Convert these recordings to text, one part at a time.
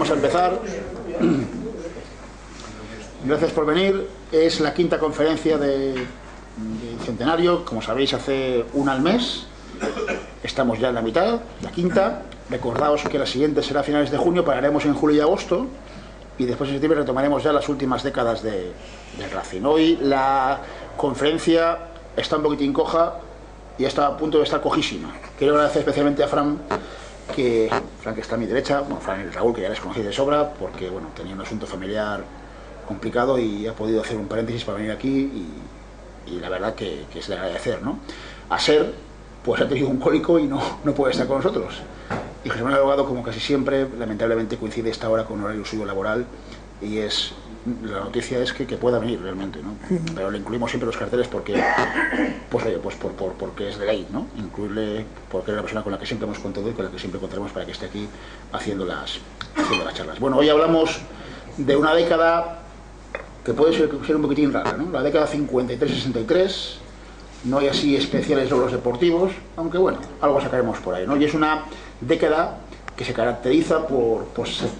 vamos a empezar. Gracias por venir. Es la quinta conferencia de Centenario. Como sabéis, hace una al mes. Estamos ya en la mitad, la quinta. Recordaos que la siguiente será a finales de junio, pararemos en julio y agosto. Y después en septiembre retomaremos ya las últimas décadas del Racing. Hoy la conferencia está un poquitín coja y está a punto de estar cojísima. Quiero agradecer especialmente a Fran que está a mi derecha, bueno, Fran y Raúl, que ya les conocí de sobra, porque bueno, tenía un asunto familiar complicado y ha podido hacer un paréntesis para venir aquí y la verdad que es de agradecer, ¿no? A Ser, pues ha tenido un cólico y no puede estar con nosotros. Y José Manuel Abogado, como casi siempre, lamentablemente coincide esta hora con un horario suyo laboral y la noticia es que pueda venir realmente, ¿no? Pero le incluimos siempre los carteles porque, porque es de ley, ¿no? Incluirle porque es la persona con la que siempre hemos contado y con la que siempre contaremos para que esté aquí haciendo las charlas. Bueno, hoy hablamos de una década que puede ser un poquitín rara, ¿no? La década 53-63, no hay así especiales logros deportivos, aunque bueno, algo sacaremos por ahí, ¿no? Y es una década que se caracteriza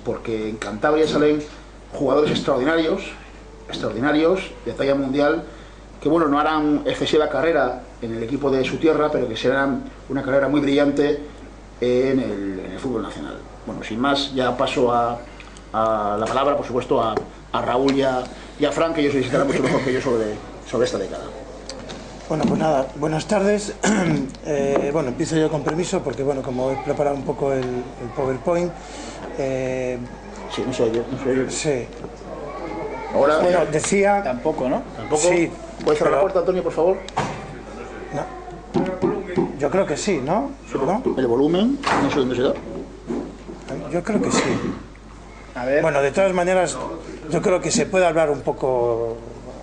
porque en Cantabria salen jugadores extraordinarios, de talla mundial, que bueno, no harán excesiva carrera en el equipo de su tierra, pero que serán una carrera muy brillante en el fútbol nacional. Bueno, sin más, ya paso a la palabra, por supuesto, a Raúl y a Fran, que ellos visitarán mucho mejor que yo sobre esta década. Bueno, pues nada, buenas tardes. Bueno, empiezo yo con permiso, porque bueno, como he preparado un poco el PowerPoint. Sí, no sé yo. Sí. Ahora, bueno, decía... Tampoco, ¿no? ¿Tampoco? Sí. ¿Puedes cerrar la puerta, Antonio, por favor? No. Yo creo que sí, ¿no? ¿No? El volumen, no sé dónde se da. Yo creo que sí. A ver. Bueno, de todas maneras, yo creo que se puede hablar un poco...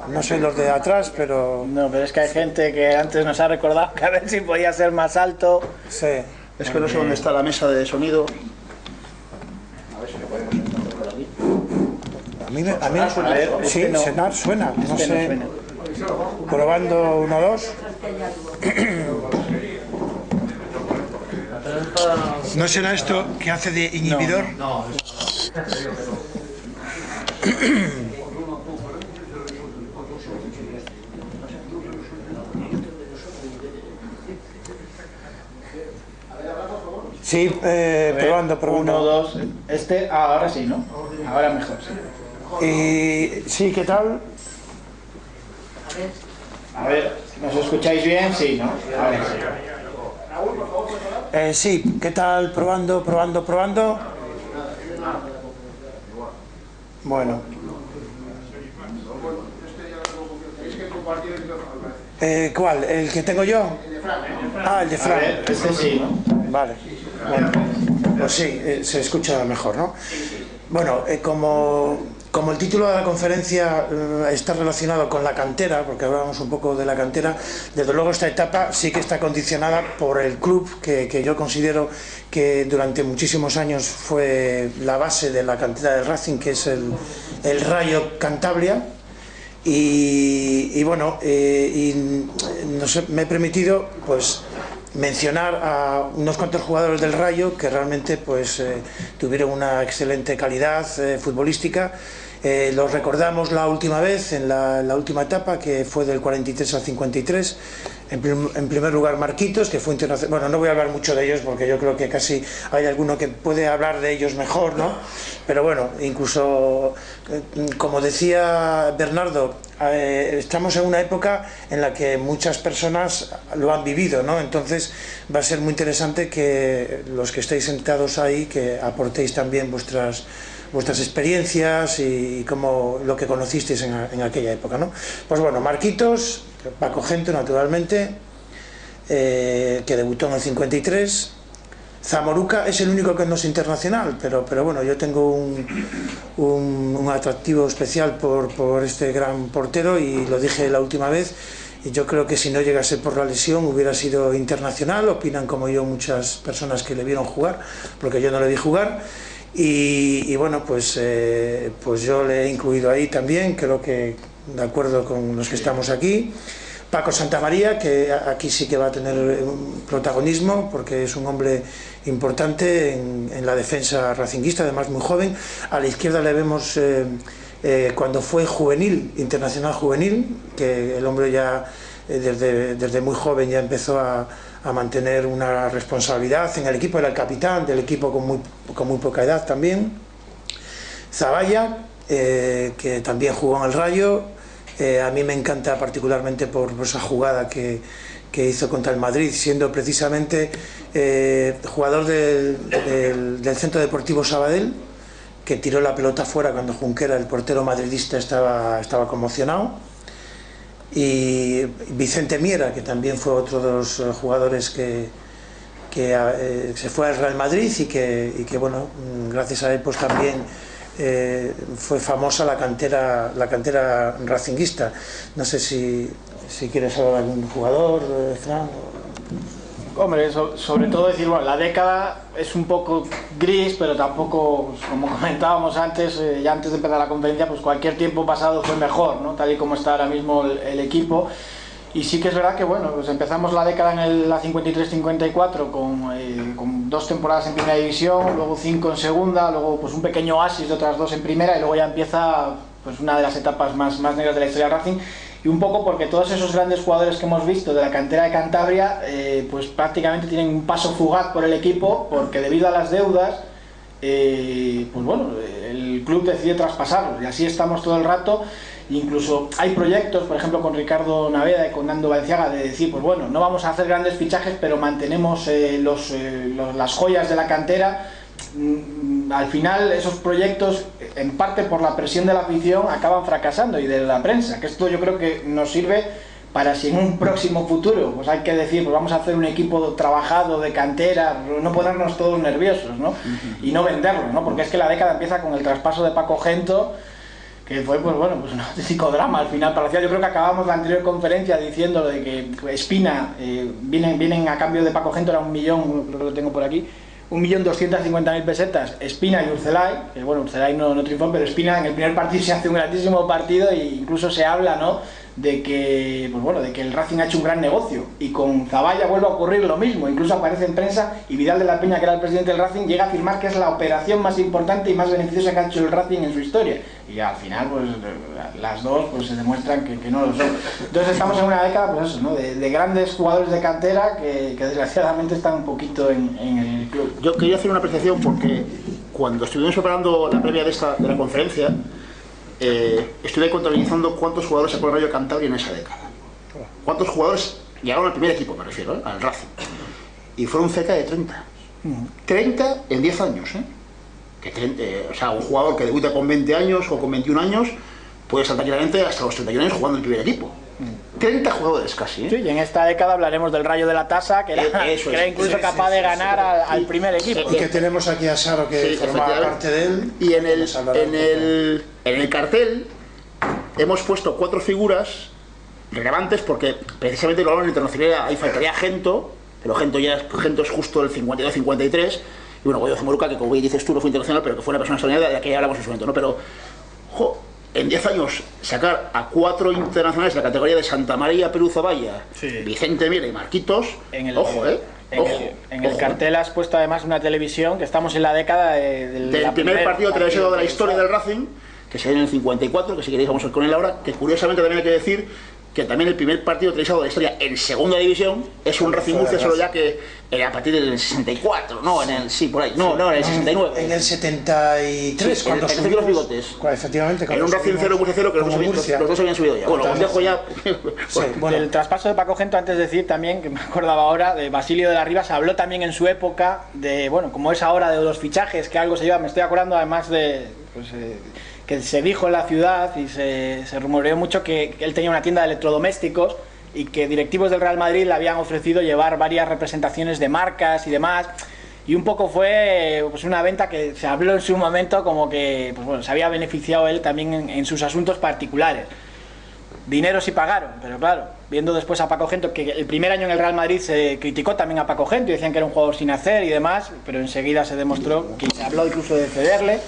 No sé los de atrás, pero... No, pero es que hay gente que antes nos ha recordado que a ver si podía ser más alto. Sí. Es que no sé dónde está la mesa de sonido. A ver si lo podemos encontrar por aquí. A mí A ver, sí, no. suena. No Este sé. no suena. Probando 1, 2. ¿No será esto que hace de inhibidor? No. Sí, probando. 1, 2. Ahora sí, ¿no? Ahora mejor, sí. Y sí, ¿qué tal? A ver, ¿nos escucháis bien? Sí, ¿no? Ahora sí. Sí, ¿qué tal? Probando. Bueno. ¿Cuál? ¿El que tengo yo? El de Fran. A ver, sí, ¿no? Vale. Bueno, pues sí, se escucha mejor, ¿no? Bueno, como el título de la conferencia está relacionado con la cantera, porque hablábamos un poco de la cantera, desde luego esta etapa sí que está condicionada por el club que yo considero que durante muchísimos años fue la base de la cantera del Racing, que es el Rayo Cantabria. Y bueno, no sé, me he permitido pues mencionar a unos cuantos jugadores del Rayo que realmente pues tuvieron una excelente calidad futbolística. Los recordamos la última vez, en la última etapa, que fue del 43 al 53. En primer lugar, Marquitos, que fue internacional. Bueno, no voy a hablar mucho de ellos porque yo creo que casi hay alguno que puede hablar de ellos mejor, ¿no? Pero bueno, incluso, como decía Bernardo, estamos en una época en la que muchas personas lo han vivido, ¿no? Entonces va a ser muy interesante que los que estéis sentados ahí, que aportéis también vuestras experiencias y como lo que conocisteis en aquella época, ¿no? Pues bueno, Marquitos, Paco Gento, naturalmente, que debutó en el 53. Zamoruca es el único que no es internacional, pero bueno, yo tengo un atractivo especial por este gran portero y lo dije la última vez. Y yo creo que si no llegase por la lesión hubiera sido internacional. Opinan como yo muchas personas que le vieron jugar, porque yo no le vi jugar. Y bueno, pues yo le he incluido ahí también, creo que de acuerdo con los que estamos aquí. Paco Santamaría, que aquí sí que va a tener un protagonismo porque es un hombre importante en la defensa racinguista, además muy joven. A la izquierda le vemos cuando fue juvenil, internacional juvenil, que el hombre ya desde muy joven ya empezó a mantener una responsabilidad en el equipo, era el capitán del equipo con muy poca edad también. Zavalla, que también jugó en el Rayo. A mí me encanta particularmente por esa jugada que hizo contra el Madrid, siendo precisamente jugador del Centro Deportivo Sabadell, que tiró la pelota fuera cuando Junquera, el portero madridista, estaba conmocionado. Y Vicente Miera, que también fue otro de los jugadores que se fue al Real Madrid y que bueno, gracias a él pues también fue famosa la cantera racinguista. No sé si quieres hablar de algún jugador, Fran. Hombre, sobre todo decir, bueno, la década es un poco gris, pero tampoco, pues, como comentábamos antes, ya antes de empezar la conferencia, pues cualquier tiempo pasado fue mejor, ¿no? Tal y como está ahora mismo el equipo. Y sí que es verdad que, bueno, pues empezamos la década en la 53-54 con 2 temporadas en primera división, luego 5 en segunda, luego pues un pequeño oasis de otras 2 en primera, y luego ya empieza pues una de las etapas más negras de la historia del Racing. Y un poco porque todos esos grandes jugadores que hemos visto de la cantera de Cantabria pues prácticamente tienen un paso fugaz por el equipo, porque debido a las deudas pues bueno, el club decide traspasarlos, y así estamos todo el rato. Incluso hay proyectos, por ejemplo con Ricardo Naveda y con Nando Balenciaga, de decir, pues bueno, no vamos a hacer grandes fichajes, pero mantenemos las joyas de la cantera. Al final esos proyectos, en parte por la presión de la afición, acaban fracasando, y de la prensa, que esto yo creo que nos sirve para si en un próximo futuro pues hay que decir, pues vamos a hacer un equipo trabajado de cantera, no ponernos todos nerviosos, ¿no? Y no venderlo, ¿no? Porque es que la década empieza con el traspaso de Paco Gento, que fue pues bueno, pues un auténtico drama al final para la ciudad. Yo creo que acabamos la anterior conferencia diciendo de que Espina vienen a cambio de Paco Gento, era 1 millón, creo que lo tengo por aquí, 1.250.000 pesetas, Espina y Urcelay, que bueno, Urcelay no triunfó, pero Espina en el primer partido se hace un grandísimo partido, e incluso se habla, ¿no?, de que, pues bueno, de que el Racing ha hecho un gran negocio. Y con Zavalla vuelve a ocurrir lo mismo, incluso aparece en prensa, y Vidal de la Peña, que era el presidente del Racing, llega a afirmar que es la operación más importante y más beneficiosa que ha hecho el Racing en su historia, y al final pues las dos pues se demuestran que no lo son. Entonces estamos en una década, pues eso, ¿no?, de grandes jugadores de cantera que desgraciadamente están un poquito en el club. Yo quería hacer una apreciación, porque cuando estuvimos preparando la previa de la conferencia, estuve contabilizando cuántos jugadores sacó el Rayo Cantabria en esa década. ¿Cuántos jugadores llegaron al primer equipo, me refiero, al Racing? Y fueron cerca de 30. 30 en 10 años, o sea, un jugador que debuta con 20 años o con 21 años puede saltar claramente hasta los 31 años jugando en el primer equipo. 30 jugadores casi, Sí, y en esta década hablaremos del Rayo de la Tasa, que era incluso capaz de ganar al primer equipo. Y que tenemos aquí a Saro, que formaba parte de él. Y en el cartel hemos puesto 4 figuras relevantes, porque precisamente lo hablamos en internacionalidad. Ahí faltaría Gento, pero Gento es justo del 52-53, y bueno, Goyo Zamoruca, que como bien dices tú no fue internacional, pero que fue una persona extraordinaria, de la que ya hablamos en su momento, ¿no? Pero en 10 años sacar a 4 internacionales de la categoría de Santamaría, Perú, Zavalla, Vicente Miera y Marquitos, ojo, En el cartel has puesto además una televisión, que estamos en la década del primer partido televisado de la historia del Racing, que se ve en el 54, que si queréis vamos a ir con él ahora, que curiosamente también hay que decir que también el primer partido televisado de la historia en segunda división es un Racing Murcia, solo ya que era a partir del 64, no, en el 69. En el 73, sí, cuando subió los bigotes. Efectivamente. En un Racing 0 Murcia 0, que los dos habían subido ya. Bueno, os dejo ya. Bueno, el traspaso de Paco Gento, antes de decir también, que me acordaba ahora, de Basilio de la Riva, se habló también en su época de, bueno, como es ahora, de los fichajes, que algo se lleva, me estoy acordando además de, pues, que se dijo en la ciudad y se rumoreó mucho que él tenía una tienda de electrodomésticos y que directivos del Real Madrid le habían ofrecido llevar varias representaciones de marcas y demás, y un poco fue pues una venta que se habló en su momento como que pues bueno, se había beneficiado él también en sus asuntos particulares. Dinero sí pagaron, pero claro, viendo después a Paco Gento, que el primer año en el Real Madrid se criticó también a Paco Gento y decían que era un jugador sin hacer y demás, pero enseguida se demostró que se habló incluso de cederle.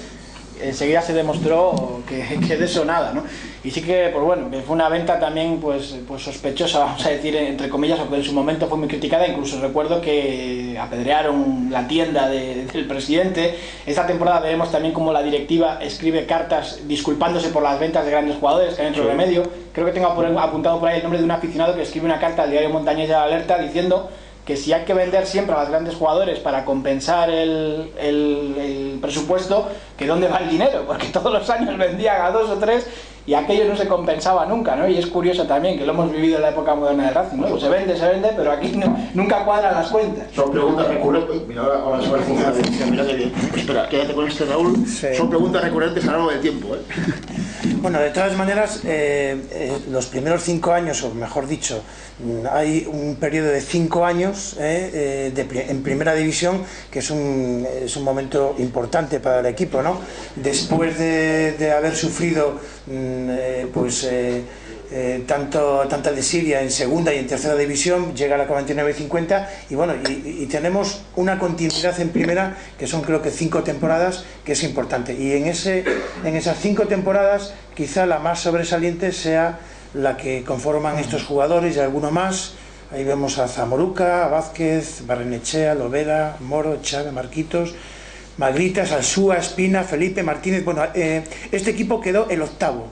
enseguida se demostró que de eso nada, ¿no? Y sí que, pues bueno, que fue una venta también pues sospechosa, vamos a decir, entre comillas, aunque en su momento fue muy criticada. Incluso recuerdo que apedrearon la tienda del presidente. Esta temporada veremos también cómo la directiva escribe cartas disculpándose por las ventas de grandes jugadores que han hecho remedio. Creo que tengo apuntado por ahí el nombre de un aficionado que escribe una carta al diario Montañés de la Alerta diciendo que si hay que vender siempre a los grandes jugadores para compensar el presupuesto, que dónde va el dinero, porque todos los años vendían a 2 o 3 y aquello no se compensaba nunca, ¿no? Y es curioso también, que lo hemos vivido en la época moderna del Racing, ¿no? Pues se vende, pero aquí nunca cuadran las cuentas. Son preguntas recurrentes. Mira, ahora se va a funcionar. Mira que bien. Pues espera, quédate con este, Raúl. Sí. Son preguntas recurrentes a lo largo del tiempo, ¿eh? Bueno, de todas maneras, los primeros 5 años, o mejor dicho, hay un periodo de 5 años en primera división, que es un momento importante para el equipo, ¿no? Después de haber sufrido tanta desidia en segunda y en tercera división, llega la 49-50 y bueno, y tenemos una continuidad en primera que son, creo que 5 temporadas, que es importante, y en esas 5 temporadas quizá la más sobresaliente sea la que conforman estos jugadores y alguno más. Ahí vemos a Zamoruca, a Vázquez, Barrenechea, Lovera, Moro, Chávez, Marquitos, Magritas, Alsúa, Espina, Felipe, Martínez. Bueno, este equipo quedó el 8º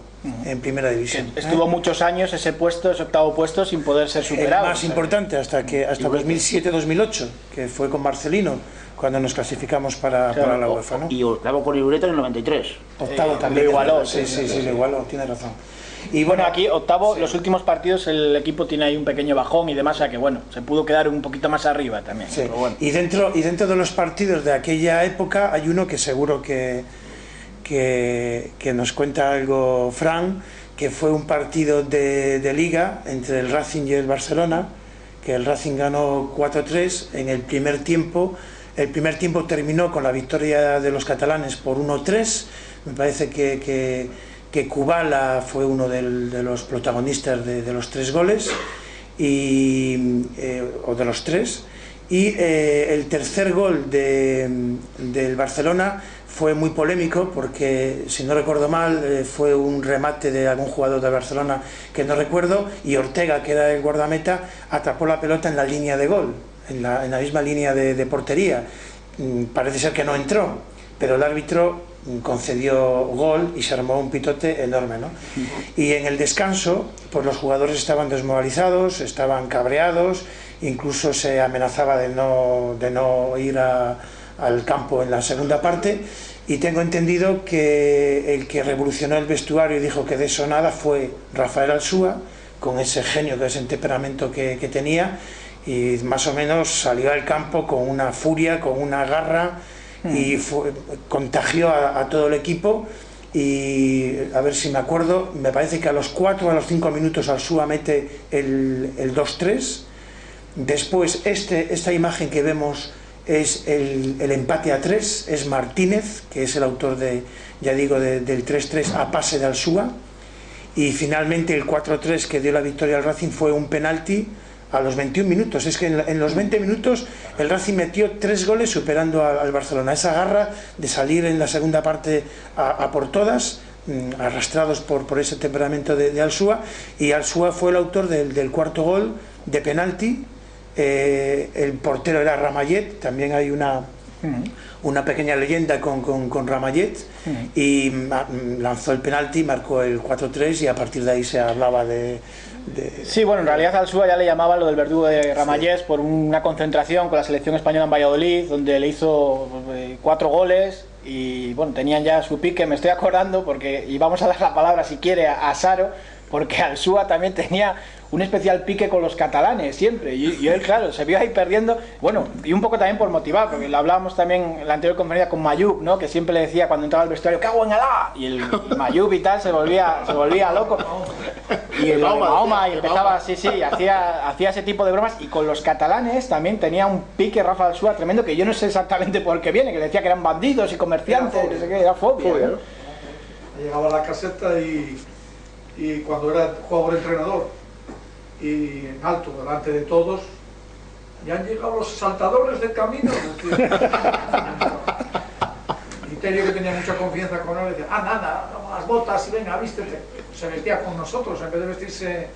en primera división. Estuvo muchos años ese 8º puesto sin poder ser superado. El más importante hasta 2007-2008, que fue con Marcelino, cuando nos clasificamos para la UEFA, ¿no? Y 8º con Irureta en el 93. 8º también. Lo igualó. Sí, lo igualó, tiene razón. Y bueno, aquí 8º, los últimos partidos el equipo tiene ahí un pequeño bajón y demás, o sea que bueno, se pudo quedar un poquito más arriba también. Sí. Pero bueno. Y dentro de los partidos de aquella época hay uno que seguro que nos cuenta algo Fran, que fue un partido de Liga entre el Racing y el Barcelona, que el Racing ganó 4-3 en el primer tiempo. El primer tiempo terminó con la victoria de los catalanes por 1-3. Me parece que Kubala fue uno de los protagonistas de los 3 goles, o de los 3. Y el tercer gol del Barcelona fue muy polémico porque, si no recuerdo mal, fue un remate de algún jugador del Barcelona que no recuerdo, y Ortega, que era el guardameta, atrapó la pelota en la línea de gol, en la misma línea de portería. Parece ser que no entró, pero el árbitro concedió gol y se armó un pitote enorme, ¿no? Y en el descanso, pues los jugadores estaban desmoralizados, estaban cabreados, incluso se amenazaba de no ir al campo en la segunda parte, y tengo entendido que el que revolucionó el vestuario y dijo que de eso nada fue Rafael Alsúa, con ese genio, que ese temperamento que tenía, y más o menos salió al campo con una furia, con una garra, y contagió a todo el equipo. Y a ver si me acuerdo, me parece que a los 4 o a los 5 minutos Alsúa mete el 2-3. Después esta imagen que vemos es el empate a 3, es Martínez, que es el autor del 3-3 a pase de Alsúa. Y finalmente el 4-3 que dio la victoria al Racing fue un penalti a los 21 minutos. Es que en los 20 minutos el Racing metió 3 goles superando al Barcelona. Esa garra de salir en la segunda parte a por todas, arrastrados por ese temperamento de Alsúa, y Alsúa fue el autor del cuarto gol de penalti. El portero era Ramallet, también hay una pequeña leyenda con Ramallet, y lanzó el penalti, marcó el 4-3, y a partir de ahí se hablaba de... Sí, bueno, en realidad Alsúa ya le llamaban lo del verdugo de Ramallés, sí, por una concentración con la selección española en Valladolid, donde le hizo 4 goles, y bueno, tenían ya su pique. Me estoy acordando, porque íbamos a dar la palabra, si quiere, a Saro, porque Alsúa también tenía un especial pique con los catalanes siempre, y él, claro, se vio ahí perdiendo, bueno, y un poco también por motivar, porque lo hablábamos también en la anterior conferencia con Mayub, ¿no? Que siempre le decía cuando entraba al vestuario, ¡cago en Alá! Y el Mayub y tal se volvía loco, y el Mahoma, y empezaba, sí, hacía ese tipo de bromas. Y con los catalanes también tenía un pique Rafa Alsúa tremendo, que yo no sé exactamente por qué viene, que le decía que eran bandidos y comerciantes, no sé qué, era fobia, ¿no? Llegaba a la caseta y cuando era jugador-entrenador, y en alto, delante de todos, ya han llegado los saltadores del camino. Y Terio, que tenía mucha confianza con él, decía, nada, toma las botas y venga, vístete. Se vestía con nosotros en vez de vestirse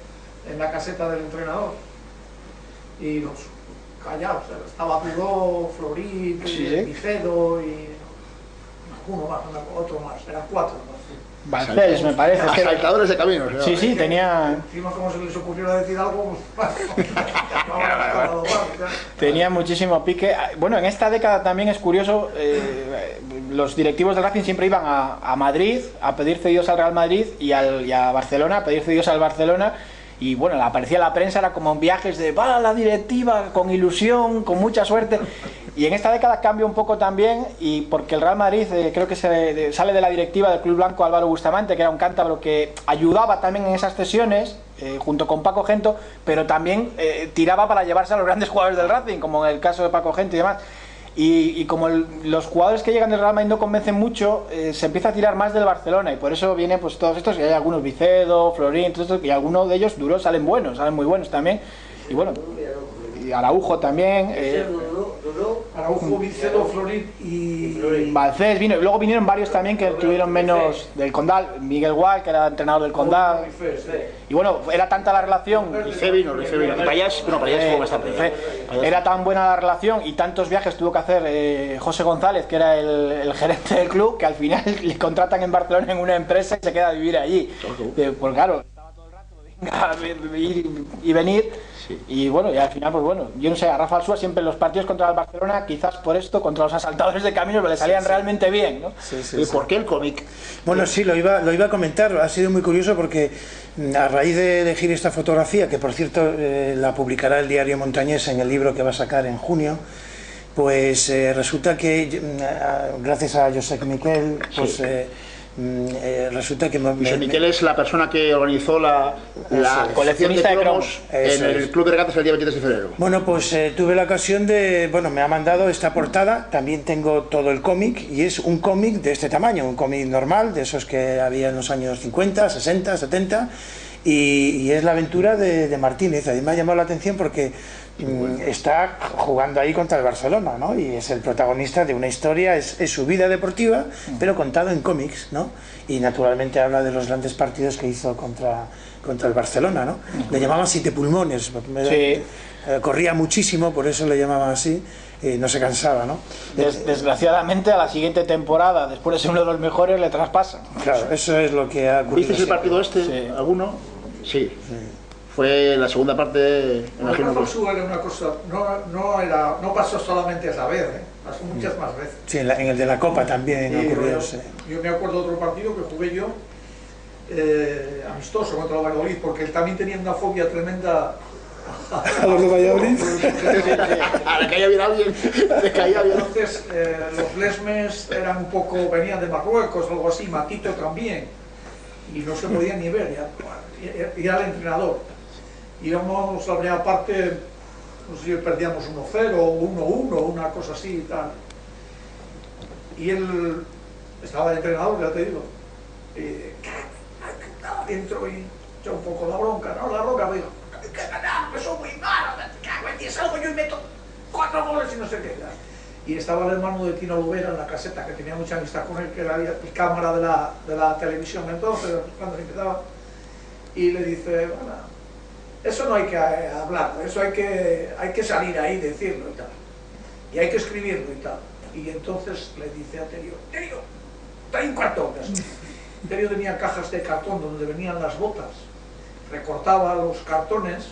en la caseta del entrenador. Y los callados, estaba Tudó, Florit, Vicedo y alguno más, otro más, eran 4 más. Balcells, me parece. Saltadores de caminos. ¿no? Sí, tenía... Encima, como se les ocurrió decir algo, tenía muchísimo pique. Bueno, en esta década también es curioso, los directivos del Racing siempre iban a Madrid a pedir cedidos al Real Madrid y a Barcelona a pedir cedidos al Barcelona. Y bueno, aparecía la prensa, era como en viajes de va la directiva, con ilusión, con mucha suerte. Y en esta década cambia un poco también, y porque el Real Madrid creo que sale de la directiva del Club Blanco Álvaro Bustamante, que era un cántabro que ayudaba también en esas cesiones, junto con Paco Gento, pero también tiraba para llevarse a los grandes jugadores del Racing, como en el caso de Paco Gento y demás. Y como los jugadores que llegan del Real Madrid no convencen mucho, se empieza a tirar más del Barcelona, y por eso vienen pues todos estos, y hay algunos, Vicedo, Florín, todos estos, y algunos de ellos duros salen buenos, salen muy buenos también, y bueno, y Araujo también, Araujo, Vicedo, Florín y Balcells vino, y luego vinieron varios también que tuvieron menos, del Condal, Miguel Gual, que era entrenador del Condal, y bueno, era tanta la relación, Rife vino, y Payás, bueno, Payás fue bastante. Era tan buena la relación y tantos viajes tuvo que hacer José González, que era el gerente del club, que al final le contratan en Barcelona en una empresa y se queda a vivir allí. Pues claro, estaba todo el rato, venga, ir y venir. Sí. Y bueno, y al final, pues bueno, yo no sé, a Rafa Alsúa siempre los partidos contra el Barcelona, quizás por esto, contra los asaltadores de caminos, le salían realmente bien, ¿no? ¿Y por qué el cómic? Bueno, sí, lo iba a comentar, ha sido muy curioso porque a raíz de elegir esta fotografía, que por cierto la publicará el diario Montañés en el libro que va a sacar en junio, pues resulta que gracias a Josep Miquel, pues resulta que Josep Miquel es la persona que organizó la colección de cromos en el Club de Regatas el día 23 de febrero. Bueno, pues tuve la ocasión de, bueno, me ha mandado esta portada, también tengo todo el cómic, y es un cómic de este tamaño, un cómic normal, de esos que había en los años 50, 60, 70, y es la aventura de Martínez. A mí me ha llamado la atención porque está jugando ahí contra el Barcelona, ¿no? Y es el protagonista de una historia, es su vida deportiva, pero contado en cómics, ¿no? Y naturalmente habla de los grandes partidos que hizo contra el Barcelona, ¿no? Le llamaban siete pulmones, sí. Corría muchísimo, por eso le llamaban así, no se cansaba, ¿no? Desgraciadamente a la siguiente temporada, después de ser uno de los mejores, le traspasan. Claro, eso es lo que ha ocurrido. ¿Viste el partido este? Sí. ¿Alguno? Sí. Fue la segunda parte. Imagino que era una cosa, no pasó solamente esa vez, pasó muchas más veces. Sí, en el de la Copa también ocurrió. Yo me acuerdo de otro partido que jugué yo, amistoso contra el Valladolid, porque él también tenía una fobia tremenda a los de Valladolid. A la caía bien alguien, le caía bien. Entonces los lesmes eran un poco, venían de Marruecos, algo así, Matito también, y no se podían ni ver, y era el entrenador. Íbamos a la primera parte, no sé si perdíamos 1-0 o 1-1, una cosa así y tal. Y él estaba de entrenador, ya te digo, dentro y echó un poco la bronca, ¿no? La bronca, me dijo, que ganar, que son muy malos, que salgo yo y meto 4 goles y no sé qué. Y estaba el hermano de Tino Lubera en la caseta, que tenía mucha amistad con él, que era el cámara de la televisión entonces, cuando empezaba, y le dice, bueno, eso no hay que hablar, eso hay que salir ahí y decirlo y tal. Y hay que escribirlo y tal. Y entonces le dice a Terio, Terio, trae un cartón. Terio tenía cajas de cartón donde venían las botas. Recortaba los cartones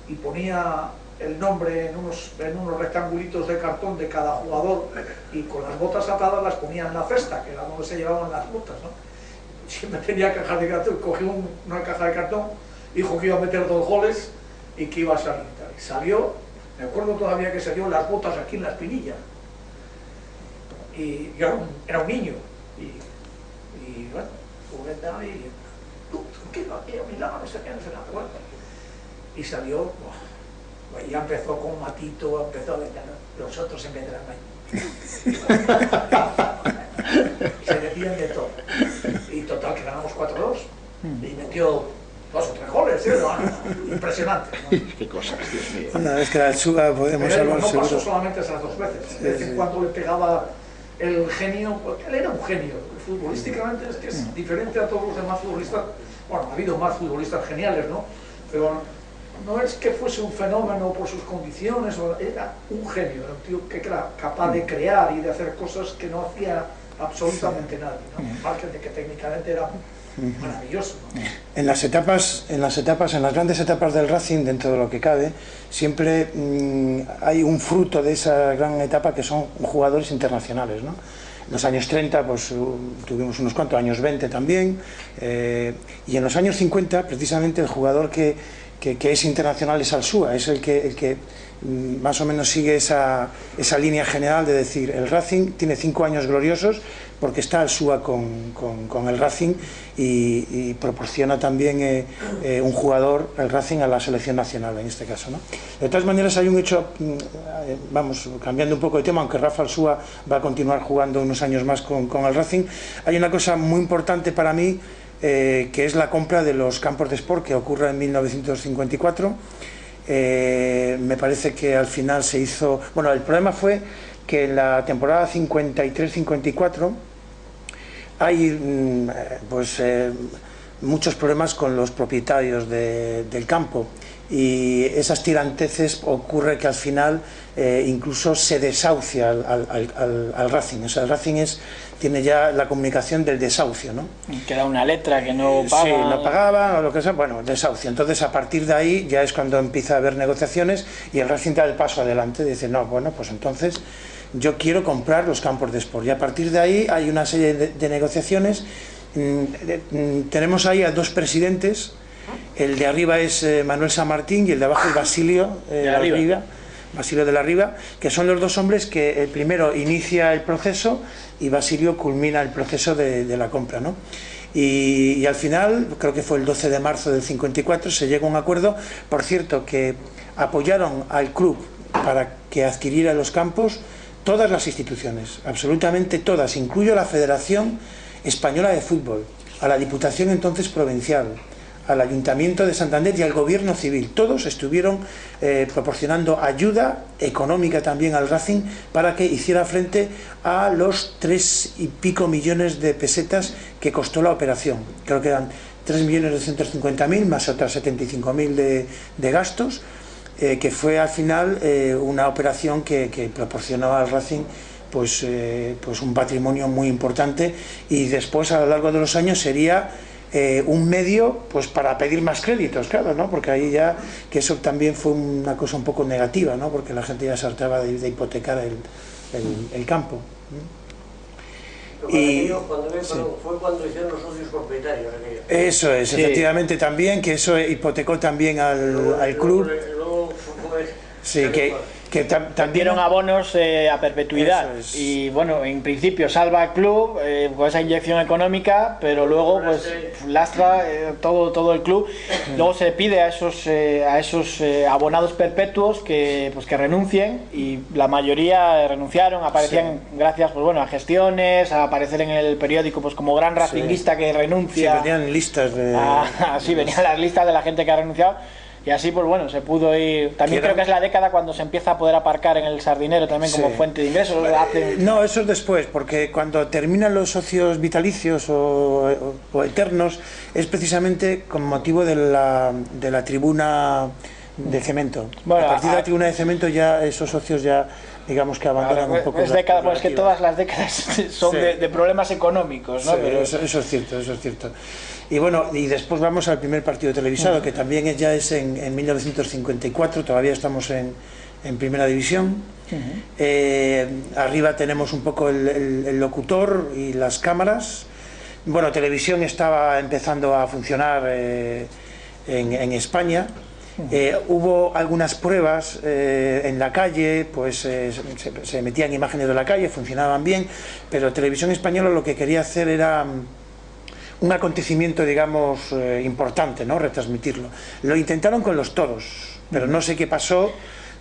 y ponía el nombre en unos rectangulitos de cartón de cada jugador, y con las botas atadas las ponía en la cesta, que era donde se llevaban las botas, ¿no? Siempre tenía cajas de cartón, cogió una caja de cartón, dijo que iba a meter 2 goles y que iba a salir. Y salió, me acuerdo todavía que salió las botas aquí en la espinilla. Y yo era un niño. Y bueno, jugué tal y tú, tranquilo, aquí a mi lado, no sé qué, no sé nada. Bueno, y salió, y ya empezó con Matito, empezó a meter, los otros se meterán ahí. Se decían de todo. Y total, que ganamos 4-2. Y metió 2 o 3 goles, ¿sí? No, impresionante, ¿no? Qué cosas, Dios mío. Una vez que la Alsúa podemos pero hablar no seguro. pasó solamente esas 2 veces. De vez en cuando le pegaba el genio, porque él era un genio, futbolísticamente es que es diferente a todos los demás futbolistas. Bueno, ha habido más futbolistas geniales, ¿no? Pero no es que fuese un fenómeno por sus condiciones, era un genio, era un tío que era capaz de crear y de hacer cosas que no hacía absolutamente nadie, ¿no? Aparte de que técnicamente era maravilloso, ¿no? En las grandes etapas del Racing, dentro de lo que cabe, siempre hay un fruto de esa gran etapa que son jugadores internacionales, ¿no? En los años 30 pues tuvimos unos cuantos, años 20 también, y en los años 50 precisamente el jugador que es internacional es Alsúa, es el que más o menos sigue esa línea general de decir, el Racing tiene 5 años gloriosos porque está Alsúa con el Racing y proporciona también un jugador, el Racing, a la selección nacional en este caso, ¿no? De todas maneras hay un hecho, vamos, cambiando un poco de tema, aunque Rafa Alsúa va a continuar jugando unos años más con el Racing, hay una cosa muy importante para mí, que es la compra de los campos de sport, que ocurre en 1954. Me parece que al final se hizo... Bueno, el problema fue que en la temporada 53-54 hay muchos problemas con los propietarios del campo, y esas tiranteces ocurre que al final incluso se desahucia al Racing. O sea, el Racing tiene ya la comunicación del desahucio, ¿no? Que era una letra que no paga. Sí, no pagaban o lo que sea, bueno, desahucio. Entonces, a partir de ahí ya es cuando empieza a haber negociaciones y el Racing da el paso adelante, dice, no, bueno, pues entonces yo quiero comprar los campos de sport. Y a partir de ahí hay una serie de negociaciones. Tenemos ahí a 2 presidentes, el de arriba es Manuel San Martín y el de abajo es Basilio Basilio de la Riva, que son los 2 hombres que el primero inicia el proceso y Basilio culmina el proceso de la compra, ¿no? Y al final, creo que fue el 12 de marzo del 54, se llega a un acuerdo, por cierto, que apoyaron al club para que adquiriera los campos todas las instituciones, absolutamente todas, incluyo la Federación Española de Fútbol, a la Diputación entonces provincial, al Ayuntamiento de Santander y al Gobierno Civil. Todos estuvieron proporcionando ayuda económica también al Racing para que hiciera frente a los 3 y pico millones de pesetas que costó la operación. Creo que eran 3.250.000 más otras 75.000 de gastos, que fue al final una operación que proporcionó al Racing pues un patrimonio muy importante, y después a lo largo de los años sería un medio pues para pedir más créditos, claro, ¿no? Porque ahí ya, que eso también fue una cosa un poco negativa, ¿no? Porque la gente ya se hartaba de hipotecar el campo. Y fue cuando hicieron los socios propietarios aquello. Eso es, sí. Efectivamente también, que eso hipotecó también al club. Sí, que también dieron abonos a perpetuidad, y bueno, en principio salva al club con esa inyección económica, pero luego pues lastra todo el club. Luego se pide a esos abonados perpetuos que renuncien, y la mayoría renunciaron, aparecían gracias pues bueno a gestiones, a aparecer en el periódico pues como gran racinguista que renuncia. Sí, venían listas de... sí, venían las listas de la gente que ha renunciado. Y así pues bueno, se pudo ir. También creo que es la década cuando se empieza a poder aparcar en el Sardinero también como fuente de ingresos. No, eso es después, porque cuando terminan los socios vitalicios o eternos es precisamente con motivo de la tribuna de cemento. Bueno, a partir de la tribuna de cemento ya esos socios ya digamos que abandonan un poco. Es que todas las décadas son de problemas económicos, ¿no? Sí, pero eso es cierto, eso es cierto. Y bueno, y después vamos al primer partido televisado, que también ya es en 1954, todavía estamos en primera división. Arriba tenemos un poco el locutor y las cámaras. Bueno, televisión estaba empezando a funcionar en España. Hubo algunas pruebas en la calle, pues se metían imágenes de la calle, funcionaban bien, pero Televisión Española lo que quería hacer era un acontecimiento, digamos, importante, ¿no? Retransmitirlo. Lo intentaron con los toros, pero no sé qué pasó,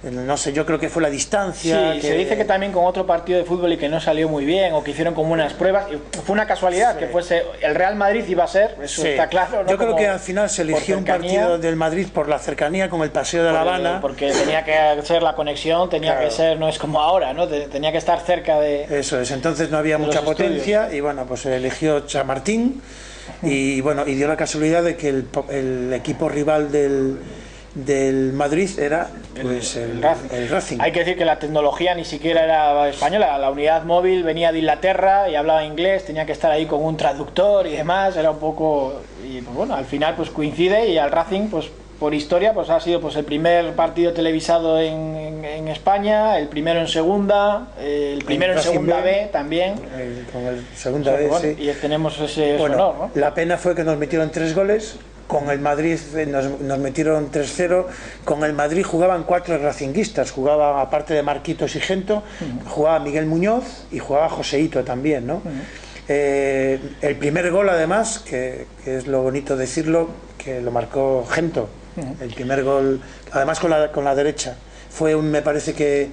no sé, yo creo que fue la distancia. Sí, que... se dice que también con otro partido de fútbol y que no salió muy bien, o que hicieron como unas pruebas, y fue una casualidad, sí, que fuese el Real Madrid iba a ser, eso sí, está claro, ¿no? Yo creo como que al final se eligió un partido del Madrid por la cercanía con el Paseo de La Habana. Porque tenía que ser la conexión, tenía claro, que ser, no es como ahora, ¿no? Tenía que estar cerca de... Eso es, entonces no había mucha potencia y bueno, pues se eligió Chamartín y bueno, y dio la casualidad de que el equipo rival del Madrid era pues el Racing. Hay que decir que la tecnología ni siquiera era española, la unidad móvil venía de Inglaterra y hablaba inglés, tenía que estar ahí con un traductor y demás, era un poco... Y pues bueno, al final pues coincide y al Racing pues por historia pues ha sido pues el primer partido televisado en España, el primero en segunda, el primero en segunda B también. Con el segunda B, bueno, sí. Y tenemos ese honor, ¿no? La pena fue que nos metieron 3 goles. Con el Madrid nos metieron 3-0. Con el Madrid jugaban 4 racinguistas. Jugaba, aparte de Marquitos y Gento, jugaba Miguel Muñoz y jugaba Joseito también, ¿no? El primer gol, además, que es lo bonito decirlo, que lo marcó Gento. El primer gol, además con la derecha. Fue me parece que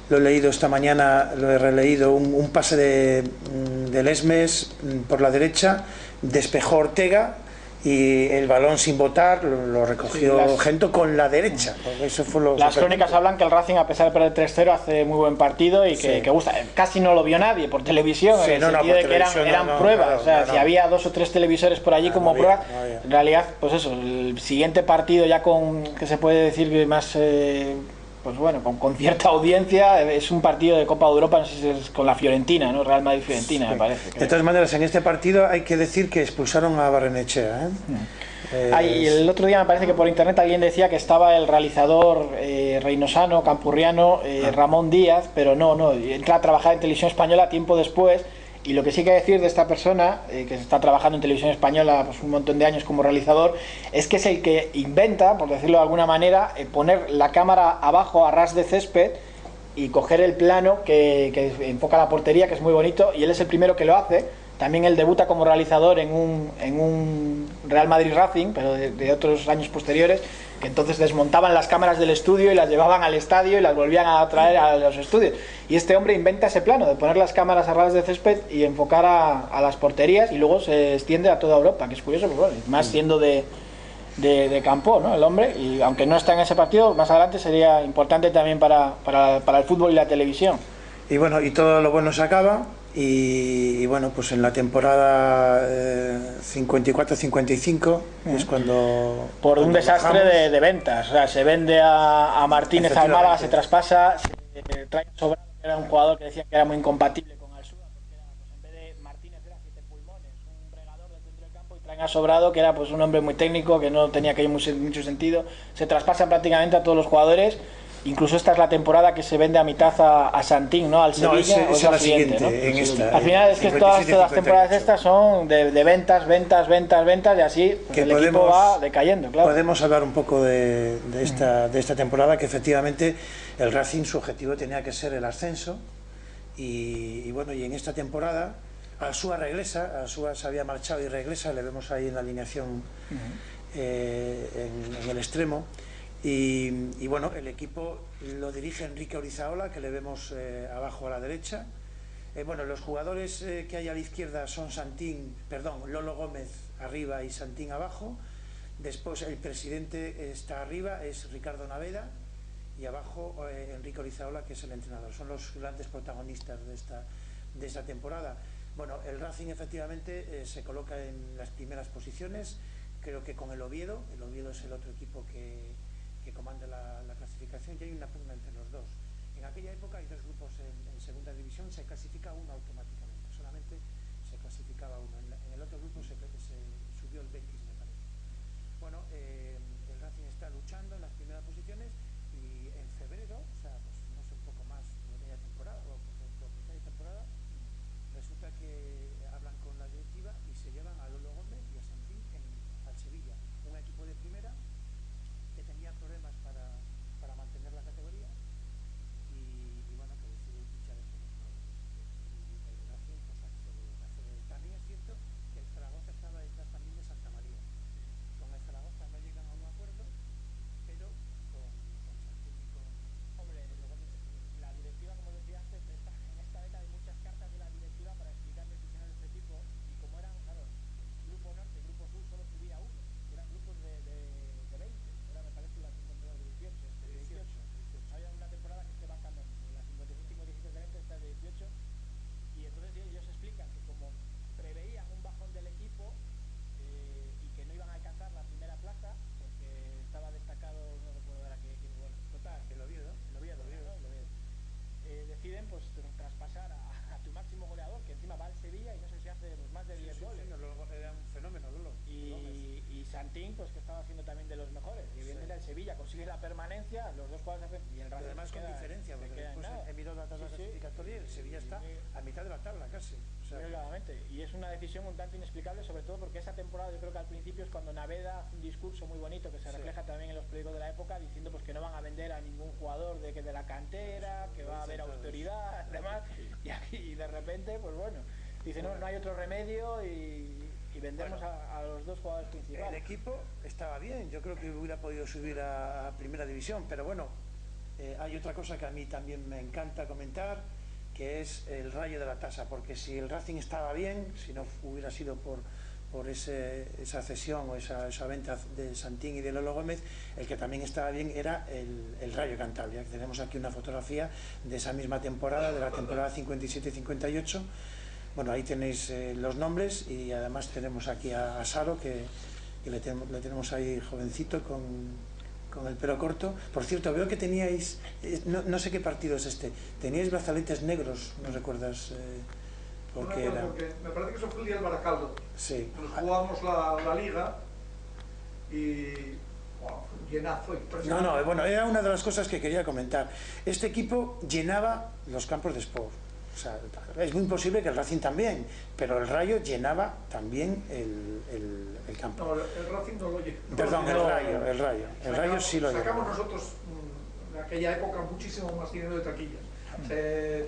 lo he leído esta mañana, lo he releído, un pase de Lesmes por la derecha, despejó Ortega y el balón sin botar lo recogió Gento con la derecha. Eso fue las crónicas hablan que el Racing, a pesar de perder 3-0, hace muy buen partido y que gusta. Casi no lo vio nadie por televisión, en el sentido de que eran pruebas. Si había 2 o 3 televisores por allí como pruebas, en realidad, pues eso, el siguiente partido ya que se puede decir que más... pues bueno, con cierta audiencia, es un partido de Copa de Europa, no sé si es con la Fiorentina, ¿no? Real Madrid-Fiorentina, me parece. De todas maneras, en este partido hay que decir que expulsaron a Barrenechea, Y el otro día me parece que por internet alguien decía que estaba el realizador reinosano, campurriano, Ramón Díaz, pero no, entra a trabajar en Televisión Española tiempo después. Y lo que sí que decir de esta persona, que está trabajando en Televisión Española pues, un montón de años como realizador, es que es el que inventa, por decirlo de alguna manera, poner la cámara abajo a ras de césped y coger el plano que enfoca la portería, que es muy bonito, y él es el primero que lo hace. También él debuta como realizador en un Real Madrid Racing, pero de otros años posteriores, que entonces desmontaban las cámaras del estudio y las llevaban al estadio y las volvían a traer a los estudios. Y este hombre inventa ese plano de poner las cámaras a ras de césped y enfocar a las porterías, y luego se extiende a toda Europa, que es curioso, pues bueno, más siendo de campo, ¿no? El hombre, y aunque no está en ese partido, más adelante sería importante también para el fútbol y la televisión. Y bueno, y todo lo bueno se acaba. Y bueno, pues en la temporada 54-55 es cuando... Por un desastre de ventas, o sea, se vende a Martínez al Málaga, se traspasa, se trae a Sobrado, que era un jugador que decían que era muy incompatible con Alsúa, porque era, pues, en vez de Martínez era 7 pulmones, un regador del centro del campo, y traen a Sobrado, que era pues un hombre muy técnico, que no tenía que ir mucho sentido. Se traspasan prácticamente a todos los jugadores. Incluso esta es la temporada que se vende a mitad a Santín, ¿no? Al Sevilla. No, es la siguiente, ¿no? En esta, al final es que todas las temporadas estas son de ventas, y así pues el equipo va decayendo, claro. Podemos hablar un poco de esta temporada, que efectivamente el Racing, su objetivo tenía que ser el ascenso, y bueno, y en esta temporada Alsúa regresa, Alsúa se había marchado y regresa, le vemos ahí en la alineación en el extremo. Y bueno, el equipo lo dirige Enrique Orizaola, que le vemos abajo a la derecha. Bueno, los jugadores que hay a la izquierda son Lolo Gómez arriba y Santín abajo. Después el presidente está arriba, es Ricardo Naveda, y abajo Enrique Orizaola, que es el entrenador. Son los grandes protagonistas de esta temporada. Bueno, el Racing efectivamente se coloca en las primeras posiciones, creo que con el Oviedo es el otro equipo que comanda la clasificación, y hay una pugna entre los dos. En aquella época hay 2 grupos en segunda división, se clasifica uno automáticamente, solamente se clasificaba uno. En el otro grupo se subió el Betis, me parece. Bueno, el Racing está luchando en las primeras posiciones, y en febrero, o sea, pues no sé, un poco más de media temporada o por mitad de temporada, resulta que hablan con la directiva y se llevan a Lolo Gómez y a Santín al Sevilla, un equipo de primera que tenía problemas para mantener la categoría, y bueno, que decide fichar estos jugadores, y el Racing pues accede. También es cierto que el Zaragoza equipos que estaba haciendo también de los mejores. Y evidentemente el Sevilla consigue la permanencia, los dos jugadores y el Racing además con diferencia, porque después he mirado la tabla clasificatoria y el Sevilla está a mitad de la tabla casi. O sea, claramente, y es una decisión un tanto inexplicable, sobre todo porque esa temporada yo creo que al principio es cuando Naveda hace un discurso muy bonito que se refleja también en los periódicos de la época, diciendo pues que no van a vender a ningún jugador de la cantera, que va a haber austeridad, demás, y de repente pues bueno, dice no hay otro remedio y vendemos a los dos jugadores principales. El equipo estaba bien, yo creo que hubiera podido subir a primera división, pero bueno, hay otra cosa que a mí también me encanta comentar, que es el Rayo de la Tasa, porque si el Racing estaba bien, si no hubiera sido por esa cesión o esa venta de Santín y de Lolo Gómez, el que también estaba bien era el Rayo Cantabria. Tenemos aquí una fotografía de esa misma temporada, de la temporada 57-58. Bueno, ahí tenéis los nombres y además tenemos aquí a Saro, que le tenemos ahí jovencito con el pelo corto. Por cierto, veo que teníais, no sé qué partido es este, teníais brazaletes negros, ¿no recuerdas? Porque me parece que eso fue el día del Baracaldo. Sí. Nos jugamos la liga y bueno, llenazo impresionante. No, bueno, era una de las cosas que quería comentar. Este equipo llenaba los campos de Sport. O sea, es muy posible que el Racing también, pero el Rayo llenaba también el campo. No, el Racing no lo llenó. Perdón, el Rayo sí lo llenó. Sacamos nosotros en aquella época muchísimo más dinero de taquillas. Se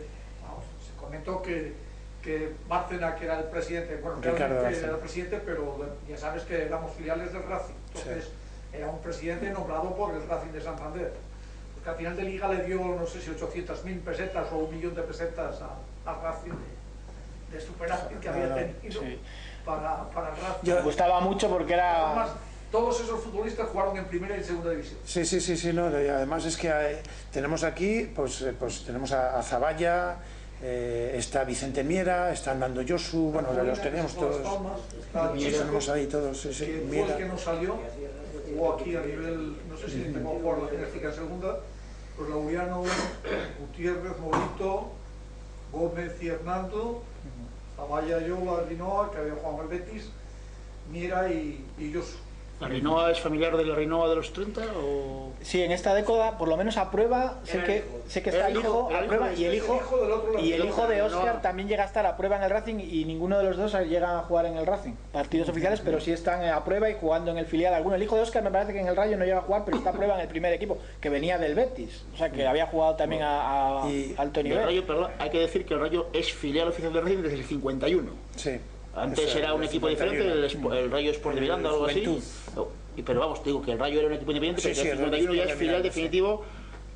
comentó que Bárcena, que era el presidente, bueno, realmente era el presidente, pero ya sabes que éramos filiales del Racing, entonces era un presidente nombrado por el Racing de Santander. Que al final de liga le dio, no sé si 800.000 pesetas o 1 millón de pesetas al Racing de superávit que había tenido para el Racing. Me gustaba mucho porque era... Además, todos esos futbolistas jugaron en primera y en segunda división. Sí, no, y además es que tenemos aquí, pues tenemos a Zavalla, está Vicente Miera, está Nando Josu, bueno, los tenemos todos. Los tenemos ahí todos. Que fue el que nos salió, jugó aquí a nivel, no sé si tengo por la Genética en segunda, pues Laureano, Gutiérrez, Morito, Gómez y Hernando, Zavalla, Yola, Rinoa, que había jugado en el Betis, Miera y Josu. ¿La Rinoa es familiar de la Rinoa de los 30? O... Sí, en esta década, por lo menos a prueba, sé que está el hijo a prueba y el hijo de Óscar también llega a estar a prueba en el Racing y ninguno de los dos llega a jugar en el Racing. Partidos oficiales, pero sí están a prueba y jugando en el filial alguno. El hijo de Óscar me parece que en el Rayo no llega a jugar, pero está a prueba en el primer equipo, que venía del Betis. O sea, que había jugado también a alto nivel. El Rayo, perdón, hay que decir que el Rayo es filial oficial del Racing desde el 51. Sí. Antes era un equipo diferente, el Rayo Sport de Miranda o algo así. Pero vamos, te digo que el Rayo era un equipo independiente, pero el 51 ya es filial definitivo.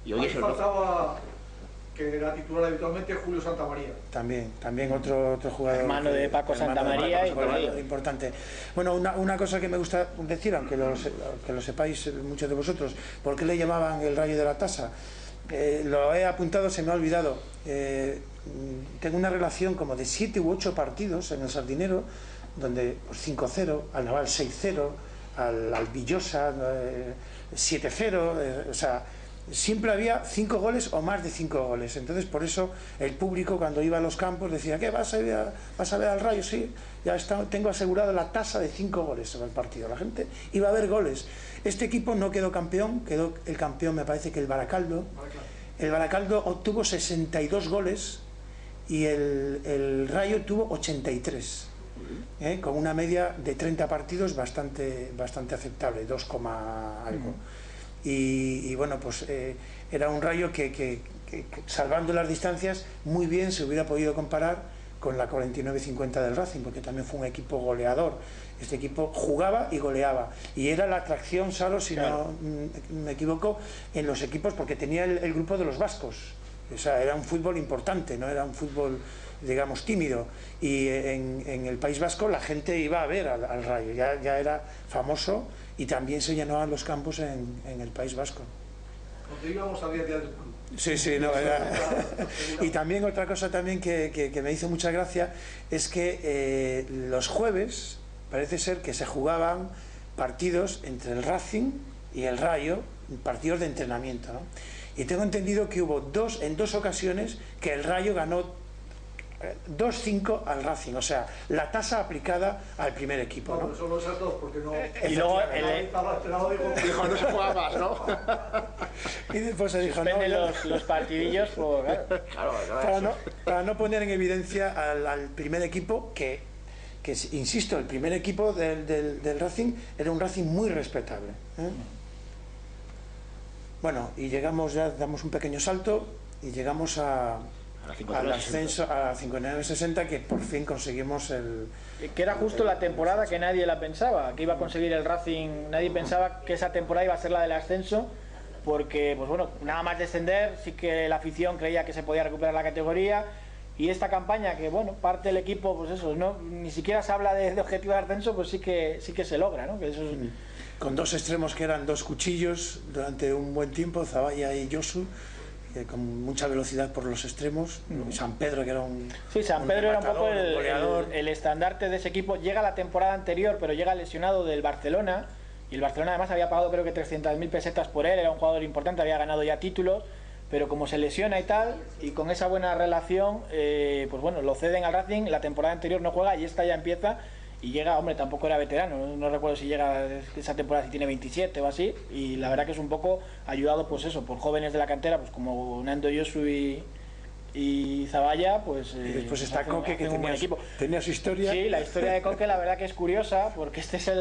Y hoy es el faltaba que era titular habitualmente Julio Santamaría. También otro jugador. Hermano de Paco Santamaría. Importante. Bueno, una cosa que me gusta decir, aunque lo sepáis muchos de vosotros, ¿por qué le llamaban el Rayo de la Tasa? Lo he apuntado, se me ha olvidado. Tengo una relación como de 7 u 8 partidos en el Sardinero, donde pues, 5-0, al Naval 6-0, al Villosa 7-0, o sea, siempre había 5 goles o más de 5 goles. Entonces, por eso el público cuando iba a los campos decía, ¿qué vas a ver al Rayo? Sí, ya tengo asegurado la tasa de 5 goles en el partido. La gente iba a ver goles. Este equipo no quedó campeón, quedó el campeón, me parece que el Baracaldo. El Baracaldo obtuvo 62 goles y el Rayo tuvo 83, con una media de 30 partidos bastante aceptable, 2, algo. Y bueno, pues era un Rayo que salvando las distancias muy bien se hubiera podido comparar con la 49-50 del Racing, porque también fue un equipo goleador. Este equipo jugaba y goleaba, y era la atracción, Salo, si no me equivoco, en los equipos, porque tenía el grupo de los vascos. O sea, era un fútbol importante, no era un fútbol, digamos, tímido, y en el País Vasco la gente iba a ver al Rayo, ya era famoso, y también se llenaban los campos en el País Vasco. Cuando íbamos había día del club. Sí, no, era... Y también otra cosa también que me hizo mucha gracia es que los jueves parece ser que se jugaban partidos entre el Racing y el Rayo, partidos de entrenamiento, ¿no? Y tengo entendido que hubo en dos ocasiones que el Rayo ganó 2,5 al Racing, o sea, la tasa aplicada al primer equipo, No, ¿no? solo esas dos, porque no... Y luego Dijo, no se juega más, ¿no? Y después se dijo, no, suspende ya- los partidillos, pues, claro. para no poner en evidencia al primer equipo que insisto, el primer equipo del Racing era un Racing muy respetable, ¿eh? Bueno, y llegamos, ya damos un pequeño salto y llegamos al ascenso a la 59-60, que por fin conseguimos el... Que era justo la temporada que nadie la pensaba, que iba a conseguir el Racing, nadie pensaba que esa temporada iba a ser la del ascenso, porque, pues bueno, nada más descender, sí que la afición creía que se podía recuperar la categoría, y esta campaña que, bueno, parte del equipo, pues eso, no, ni siquiera se habla de objetivo de ascenso, pues sí que se logra, ¿no? Que eso es... Con dos extremos que eran dos cuchillos durante un buen tiempo, Zavalla y Josu, con mucha velocidad por los extremos. San Pedro, que era un... Sí, San Pedro era un poco goleador. el estandarte de ese equipo. Llega la temporada anterior, pero llega lesionado del Barcelona, y el Barcelona además había pagado creo que 300.000 pesetas por él, era un jugador importante, había ganado ya títulos, pero como se lesiona y tal, y con esa buena relación, pues bueno, lo ceden al Racing, la temporada anterior no juega y esta ya empieza, y llega, hombre, tampoco era veterano, no recuerdo si llega esa temporada, si tiene 27 o así, y la verdad que es un poco ayudado, pues eso, por jóvenes de la cantera, pues como Nando Yosu y Zavalla, pues... Y después está hacen- Coque, que hacen un buen tenía su historia. Sí, la historia de Coque la verdad que es curiosa, porque este es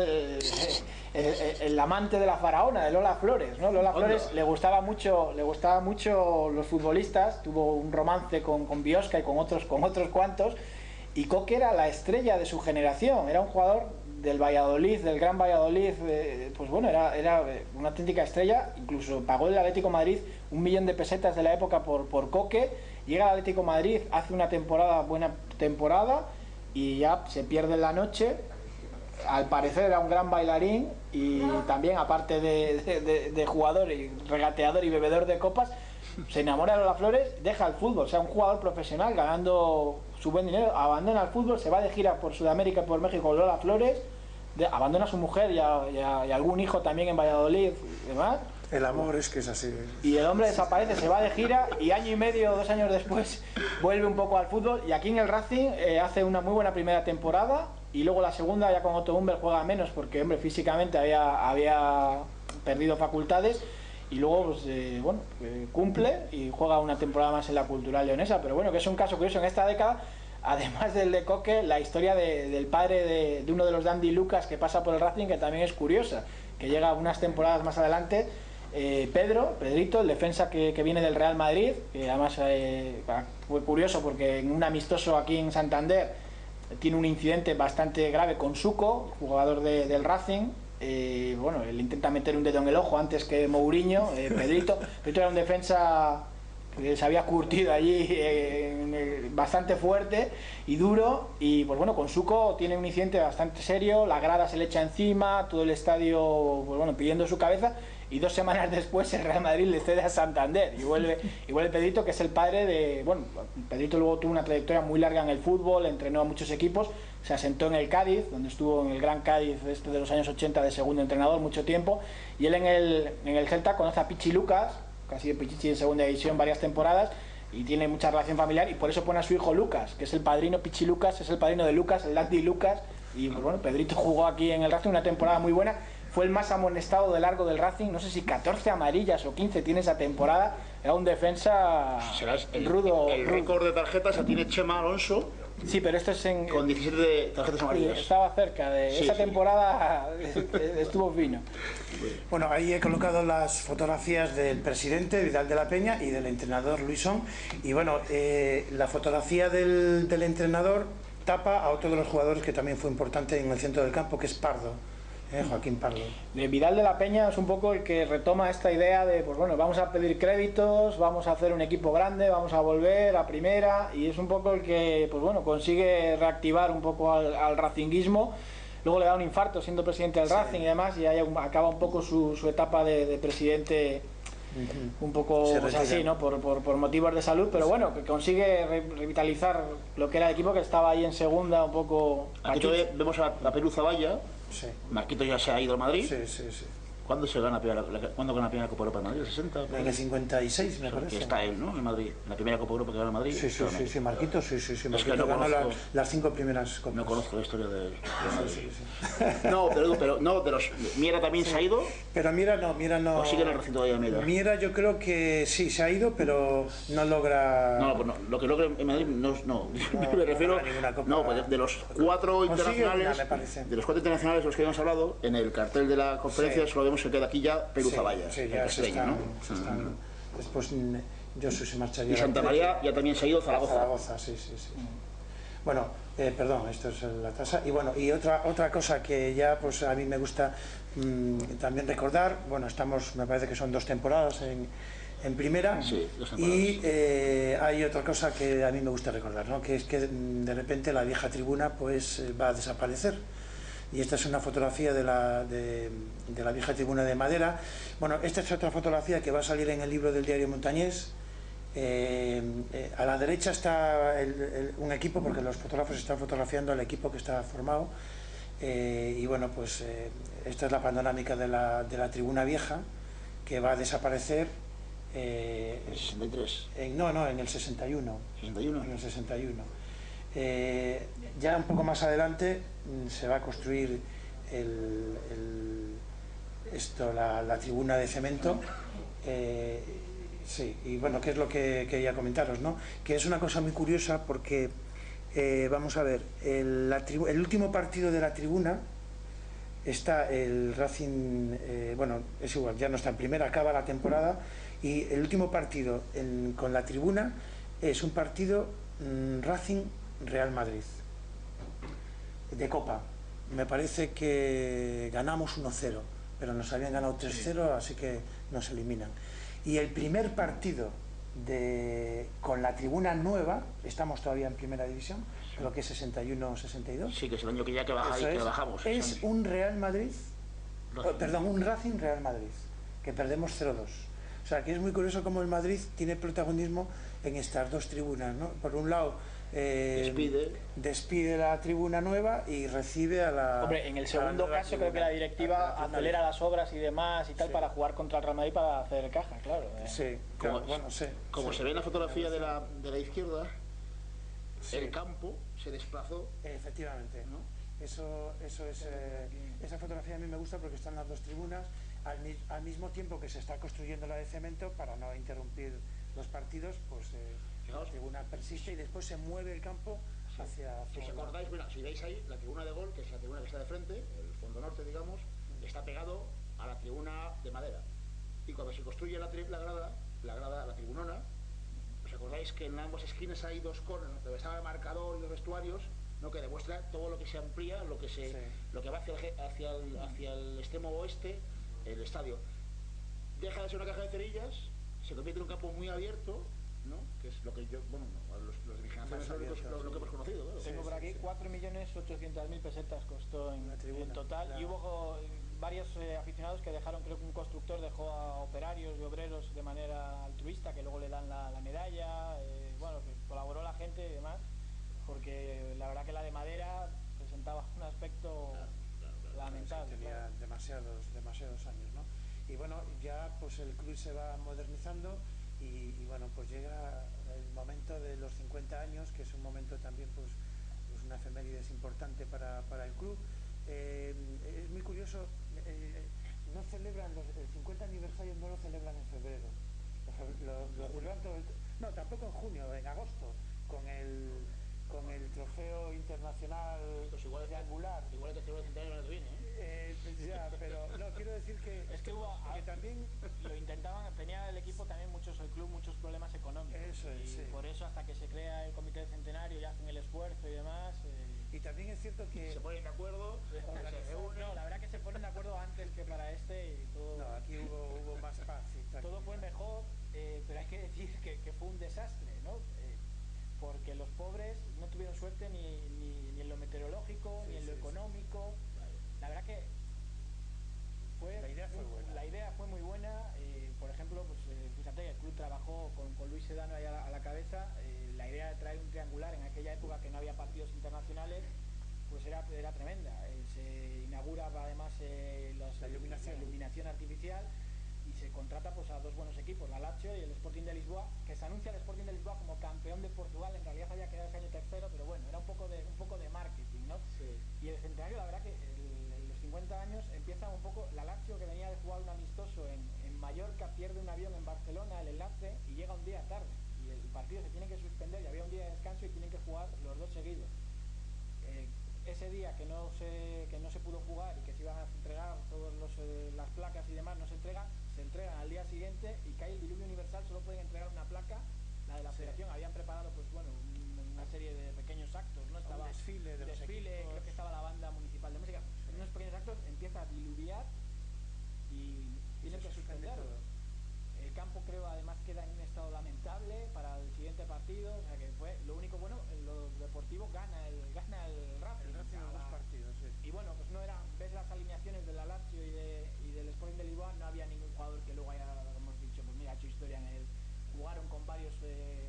el amante de la faraona, de Lola Flores, ¿no? Lola Flores le gustaba mucho los futbolistas, tuvo un romance con Biosca y con otros cuantos, y Coque era la estrella de su generación, era un jugador del Valladolid, del Gran Valladolid, pues bueno, era una auténtica estrella, incluso pagó el Atlético de Madrid 1 millón de pesetas de la época por Coque, llega al Atlético de Madrid, hace una buena temporada, y ya se pierde en la noche. Al parecer era un gran bailarín y también, aparte de jugador y regateador y bebedor de copas, se enamora de Lola Flores, deja el fútbol, o sea, un jugador profesional ganando su buen dinero, abandona el fútbol, se va de gira por Sudamérica y por México con Lola Flores, abandona a su mujer y algún hijo también en Valladolid y demás. El amor es que es así. Y el hombre desaparece, se va de gira, y año y medio, 2 años después vuelve un poco al fútbol, y aquí en el Racing hace una muy buena primera temporada, y luego la segunda ya con Otto Humbert juega menos porque, hombre, físicamente había perdido facultades, y luego pues, cumple y juega una temporada más en la Cultural Leonesa. Pero bueno, que es un caso curioso en esta década, además del de Coque, la historia del padre de uno de los Dandy Lucas que pasa por el Racing, que también es curiosa, que llega unas temporadas más adelante. Pedrito, el defensa que viene del Real Madrid, que además fue curioso porque en un amistoso aquí en Santander tiene un incidente bastante grave con Suco, jugador del Racing. Bueno, él intenta meter un dedo en el ojo antes que Mourinho. Pedrito era un defensa que se había curtido allí bastante fuerte y duro, y pues bueno, con Suco tiene un incidente bastante serio, la grada se le echa encima, todo el estadio, pues bueno, pidiendo su cabeza, y 2 semanas después el Real Madrid le cede a Santander y vuelve Pedrito, que es el padre de... Bueno, Pedrito luego tuvo una trayectoria muy larga en el fútbol, entrenó a muchos equipos, se asentó en el Cádiz, donde estuvo en el Gran Cádiz de los años 80 de segundo entrenador mucho tiempo, y él en el Celta conoce a Pichi Lucas, que ha sido Pichichi en segunda división varias temporadas, y tiene mucha relación familiar, y por eso pone a su hijo Lucas, que es el padrino. Pichi Lucas es el padrino de Lucas, el Dandy Lucas, y pues bueno, Pedrito jugó aquí en el Racing una temporada muy buena, fue el más amonestado de largo del Racing, no sé si 14 amarillas o 15 tiene esa temporada, era un defensa rudo. El récord de tarjetas la tiene Chema Alonso. Sí, pero esto es con 17 tarjetas amarillas. Estaba cerca de esa temporada, estuvo fino. Bueno, ahí he colocado las fotografías del presidente Vidal de la Peña y del entrenador Luisón. Y bueno, la fotografía del entrenador tapa a otro de los jugadores que también fue importante en el centro del campo, que es Pardo. Joaquín Pardo. Vidal de la Peña es un poco el que retoma esta idea de, pues bueno, vamos a pedir créditos, vamos a hacer un equipo grande, vamos a volver a primera, y es un poco el que, pues bueno, consigue reactivar un poco al racinguismo. Luego le da un infarto siendo presidente del Racing y demás, y ahí acaba un poco su etapa de presidente, un poco pues así, ¿no? Por motivos de salud, pero bueno, que consigue revitalizar lo que era el equipo, que estaba ahí en segunda un poco. Aquí todavía vemos a Perú Zavalla. Sí. Marquito ya se ha ido al Madrid. Sí. ¿Cuándo se gana ¿cuándo gana la primera Copa Europa en Madrid? ¿El 60? En el 56, me parece. Que está él, ¿no? En Madrid. La primera Copa Europa que gana Madrid. Sí, Marquito, sí. Marquito que no ganó conozco, las 5 primeras copas. No conozco la historia de Madrid. Sí. No, pero no, de los... ¿Miera también se ha ido? Pero Mira no. ¿O sigue en el recinto de Miera? Mira, yo creo que sí, se ha ido, pero no logra... No, pues no, lo que logra en Madrid no. Me refiero... No, pues de los 4 internacionales... me parece. De los 4 internacionales de los que hemos hablado, en el cartel de la conferencia solo vemos que queda aquí ya Perú Zavalla. Sí, ya se están. Después Josu se marcharía. Y Santa María ya también se ha ido Zaragoza, sí. Bueno, perdón, esto es la tasa. Y bueno, y otra cosa que ya pues a mí me gusta también recordar, bueno, me parece que son 2 temporadas en primera. Sí, 2 temporadas. Y hay otra cosa que a mí me gusta recordar, ¿no? Que es que de repente la vieja tribuna pues va a desaparecer. Y esta es una fotografía de la vieja tribuna de madera. Bueno, esta es otra fotografía que va a salir en el libro del diario Montañés. A la derecha está un equipo, porque los fotógrafos están fotografiando el equipo que está formado. Y bueno, pues esta es la panorámica de la tribuna vieja, que va a desaparecer. ¿En el 63? No, en el 61. ¿61? En el 61. Ya un poco más adelante se va a construir la tribuna de cemento. Sí, y bueno, ¿qué es lo que quería comentaros, no? Que es una cosa muy curiosa porque, vamos a ver, el último partido de la tribuna está el Racing, bueno, es igual, ya no está en primera, acaba la temporada, y el último partido con la tribuna es un partido Racing Real Madrid de Copa. Me parece que ganamos 1-0, pero nos habían ganado 3-0, así que nos eliminan. Y el primer partido con la tribuna nueva, estamos todavía en primera división, creo que es 61-62. Sí, que es el año que bajamos. Es un Real Madrid, perdón, un Racing Real Madrid, que perdemos 0-2. O sea, que es muy curioso cómo el Madrid tiene protagonismo en estas 2 tribunas, ¿no? Por un lado, despide la tribuna nueva y recibe a la... Hombre, en el segundo caso creo que la directiva acelera las obras y demás y tal para jugar contra el Real Madrid para hacer caja, claro. Sí, como se ve en la fotografía de la izquierda, el campo se desplazó. Efectivamente, ¿no? Eso es, esa fotografía a mí me gusta porque están las 2 tribunas al mismo tiempo que se está construyendo la de cemento para no interrumpir los partidos, pues la tribuna persiste y después se mueve el campo hacia... Si os acordáis, mira, si veis ahí, la tribuna de gol, que es la tribuna que está de frente, el fondo norte, digamos, está pegado a la tribuna de madera. Y cuando se construye la grada, la tribunona, ¿os acordáis que en ambas esquinas hay 2 conos, donde está el marcador y los vestuarios, ¿no? Que demuestra todo lo que se amplía, lo que va hacia el extremo oeste, el estadio? Deja de ser una caja de cerillas, se convierte en un campo muy abierto, ¿no? Que es lo que yo, bueno, los de vigilancia lo que hemos conocido, claro. Tengo por aquí 4.800.000 pesetas costó en total, y hubo varios aficionados que dejaron, creo que un constructor dejó a operarios y obreros de manera altruista, que luego le dan la medalla, bueno, que colaboró la gente y demás, porque la verdad que la de madera presentaba un aspecto lamentable. Tenía demasiados años, ¿no? Y bueno, ya pues el club se va modernizando y bueno, pues llega el momento de los 50 años, que es un momento también pues una efeméride importante para el club. Es muy curioso, no celebran el 50 aniversario, no lo celebran en febrero, lo celebran no, tampoco en junio, en agosto, con el trofeo internacional triangular. Igual que el centenario no viene, ya, pero no, quiero decir que... Es que también lo intentaban, tenía el equipo también el club muchos problemas económicos. Eso es, y por eso hasta que se crea el comité de centenario y hacen el esfuerzo y demás... Y también es cierto que... Se ponen de acuerdo, no, la verdad que se ponen de acuerdo antes que para y todo... No, aquí hubo más paz. Todo fue mejor, pero hay que decir que fue un desastre, ¿no? Porque los pobres no tuvieron suerte ni en lo meteorológico, ni en lo económico. La verdad que la idea fue muy buena. Por ejemplo, pues, fíjate, el club trabajó con Luis Sedano ahí a la cabeza. La idea de traer un triangular en aquella época que no había partidos internacionales, pues era tremenda. Se inaugura además la iluminación artificial, y se contrata pues a dos buenos equipos, la Lazio y el Sporting de Lisboa, que se anuncia el Sporting de Lisboa como campeón de Portugal. En realidad había quedado ese año tercero, pero bueno, era un poco de marketing, ¿no? Sí. Y el centenario, la verdad que los 50 años empieza un poco. La Lazio, que venía de jugar un amistoso en Mallorca, pierde un avión en Barcelona, el enlace, y llega un día tarde, y el partido se tiene que suspender, y había un día de descanso y tienen que jugar los dos seguidos. Ese día que no se pudo jugar y que se iban a entregar todas las placas y demás, no se entregan al día siguiente, y cae el diluvio universal. Solo pueden entregar una placa, la de la federación. Habían preparado pues bueno una serie de pequeños actos, ¿no? Estaba un desfile de los equipos. creo que estaba la banda municipal de música. En unos pequeños actos empieza a diluviar y tienen que suspenderlo. El campo, creo, además queda en un estado lamentable para el siguiente partido. O sea que fue lo único bueno. En lo deportivo gana el Racing. El Racing en los dos partidos, sí. Y bueno, pues no era, ves las alineaciones de la Lazio y del Sporting de Lisboa, no había ningún jugador que luego haya, como hemos dicho, pues mira, ha hecho historia en el. Jugaron con varios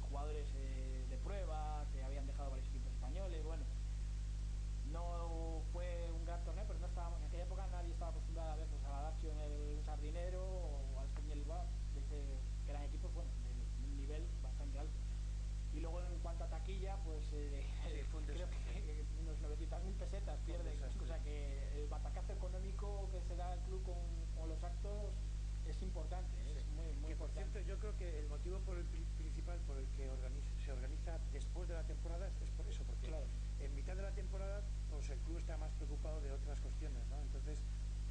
jugadores de prueba que habían dejado varios equipos españoles. Bueno, no fue un gran torneo, pero no estábamos en aquella época, nadie estaba acostumbrado a ver pues a la Lazio en el Sardinero o al Sporting de Lisboa, que eran equipos bueno, de un nivel bastante alto. Y luego, en cuanto a taquilla, pues creo que unos 900.000 pesetas pierden. O sea que el batacazo económico que se da al club con los actos es importante, es muy que por importante. cierto, yo creo que el motivo principal por el que se organiza después de la temporada es por eso, porque Claro. En mitad de la temporada pues el club está más preocupado de otras cuestiones, ¿no? Entonces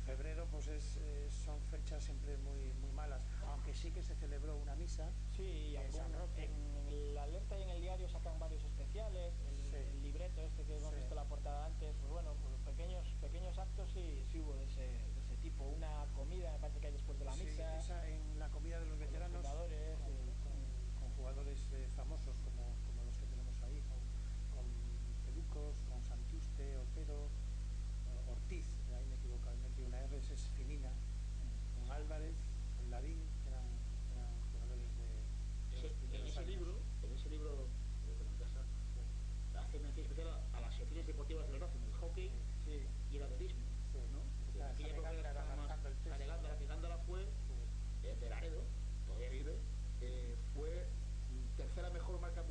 febrero pues son fechas siempre muy malas, aunque sí que se celebró una misa. Sí, en el Alerta y en el diario sacan varios especiales, el libreto este que hemos visto la portada antes, pues bueno, pues pequeños actos sí hubo de ese tipo. Una comida, me parece que hay después de la misa. Esa en la comida de los veteranos, con jugadores famosos como los que tenemos ahí, con Pelucos, con Santuste, Otero, Ortiz, ahí me he equivocado, una R es Finina, con Álvarez, con Lavín, que eran jugadores en ese libro hace mención especial a las secciones deportivas del Racing, el hockey y el atletismo, ¿no? Aquella época que Alejandra fue de Laredo, todavía vive, fue tercera mejor marca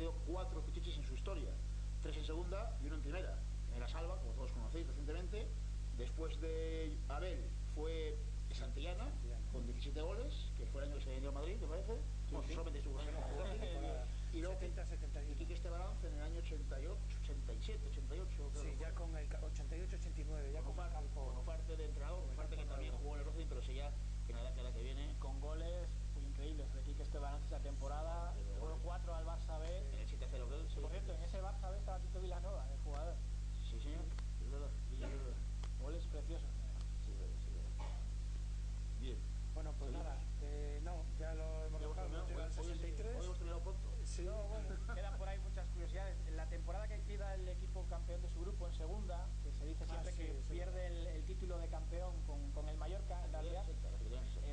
tenido 4 pichichis en su historia, 3 en segunda y 1 en primera. En la Salva, como todos conocéis recientemente. Después de Abel fue Santillana, con 17 goles, que fue el año que se vendió a Madrid, ¿te parece? Bueno, solamente estuvo en y luego 70-71. Quique Esteban en el año 88, 87, 88. Creo Sí, ya con el 88-89, ya con Ufarte de entrenador, Ufarte que también jugó en el Racing, pero seguía que nada que la que viene. Con goles increíbles de Quique Esteban esa temporada, jugó 4 al Barça B. En el 7-0 que Sí. Por cierto, en ese Barça B estaba Tito Vilanova, el jugador. Sí, señor, es verdad. Goles preciosos. Sí, bien. Bueno, pues nada, no, ya lo hemos dejado, nos llega el 63. Hoy hemos terminado pronto. Sí. No, bueno, quedan por ahí muchas curiosidades. En la temporada que queda el equipo campeón de su grupo en segunda, que se dice siempre que pierde el título de campeón con el Mallorca, en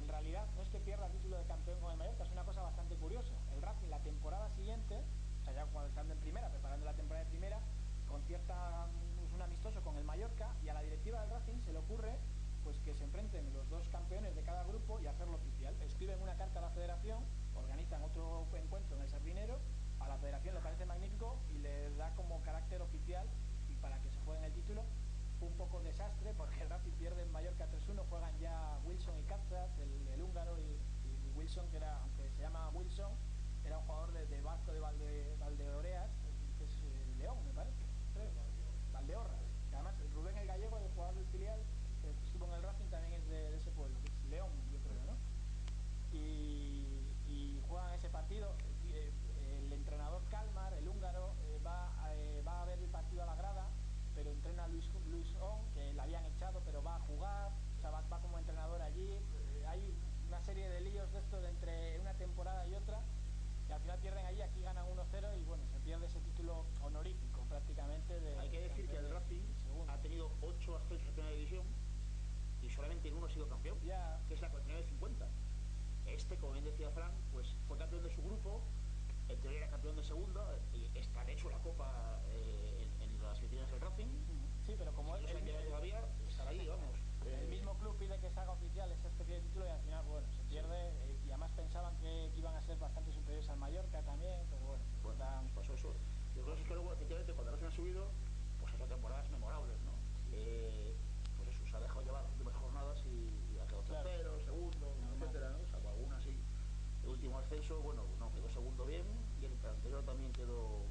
realidad no es que pierda el título de campeón con el Mallorca, es una cosa bastante curiosa. El Racing la temporada siguiente, o sea, ya cuando estando en primera, preparando la temporada de primera, concierta un amistoso con el Mallorca y a la directiva del Racing se le ocurre pues que se enfrenten los dos campeones de cada grupo y hacerlo oficial. Escriben una carta a la federación, organizan otro encuentro en el Sardinero, a la federación le parece magnífico y le da como carácter oficial y para que se jueguen el título. Fue un poco desastre porque el Racing pierde en Mallorca 3-1, juegan ya Wilson y Katzat, el húngaro y Wilson, que era, aunque se llama Wilson, era un jugador de Vasco de Valdeoreas, que es León, me parece, creo, Valdeorras, que además Rubén el Gallego, el jugador del filial, que estuvo en el Racing, también es de ese pueblo, León, yo creo, ¿no? Y juegan ese partido. El entrenador Kalmar, el húngaro, va a ver el partido a la grada, pero entrena a Luis On, que le habían echado, pero va a jugar, o sea, va como entrenador allí. Hay una serie de líos de esto de entre una temporada y otra, y al final pierden allí, aquí ganan 1-0 y bueno, se pierde ese título honorífico prácticamente. Hay que decir que el Racing ha tenido 8 ascensos a primera división y solamente en uno ha sido campeón, que es la 49-50. Este, como bien decía Fran, pues fue campeón de su grupo, en teoría era campeón de segunda y está de hecho la copa en las vitrinas del Racing. Sí, pero como si no se han llegado todavía, estar ahí, vamos. El mismo club pide que se haga oficial esa especie de título y al final, bueno, se pierde. Y además pensaban que iban a ser bastante superiores al Mallorca también, pero bueno, pues eso. Yo creo que luego, efectivamente, cuando el Racing ha subido, pues esas temporadas memorables, ¿no? Pues eso, se ha dejado llevar las últimas jornadas y ha quedado tercero, segundo, etcétera, ¿no? Salvo algunas sí. El último ascenso, bueno, no quedó segundo bien, y el anterior también quedó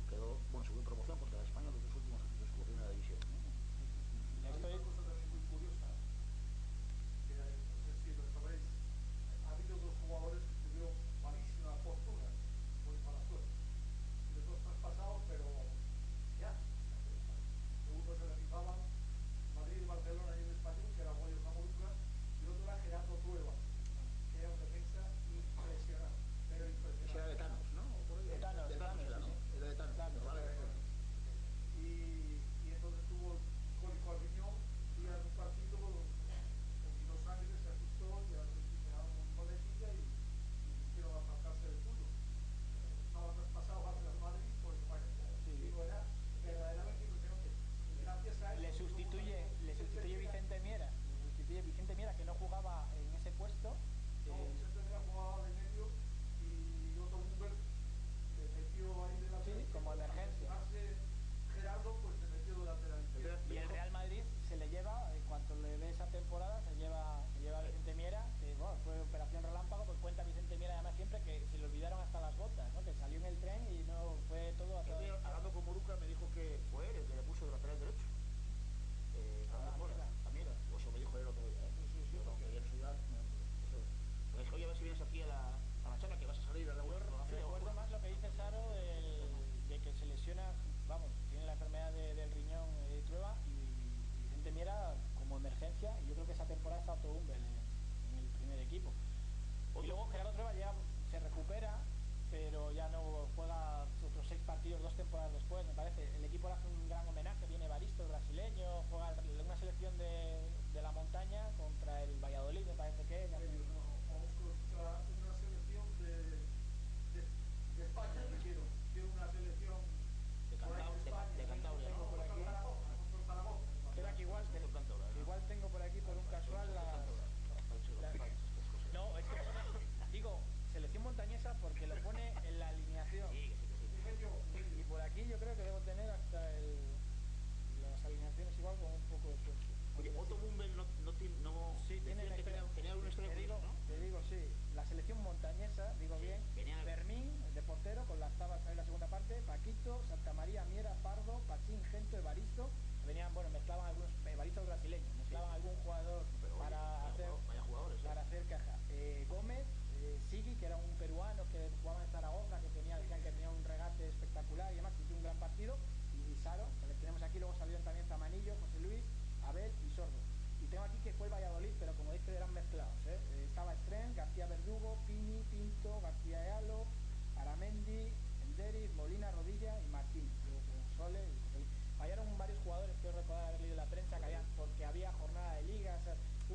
bueno, segundo en promoción, porque era español, los dos últimos ascensos como primera división, ¿no? Hay una cosa también muy curiosa, que no sé si lo sabéis, ha habido dos jugadores que tuvieron malísima fortuna, muy mala suerte.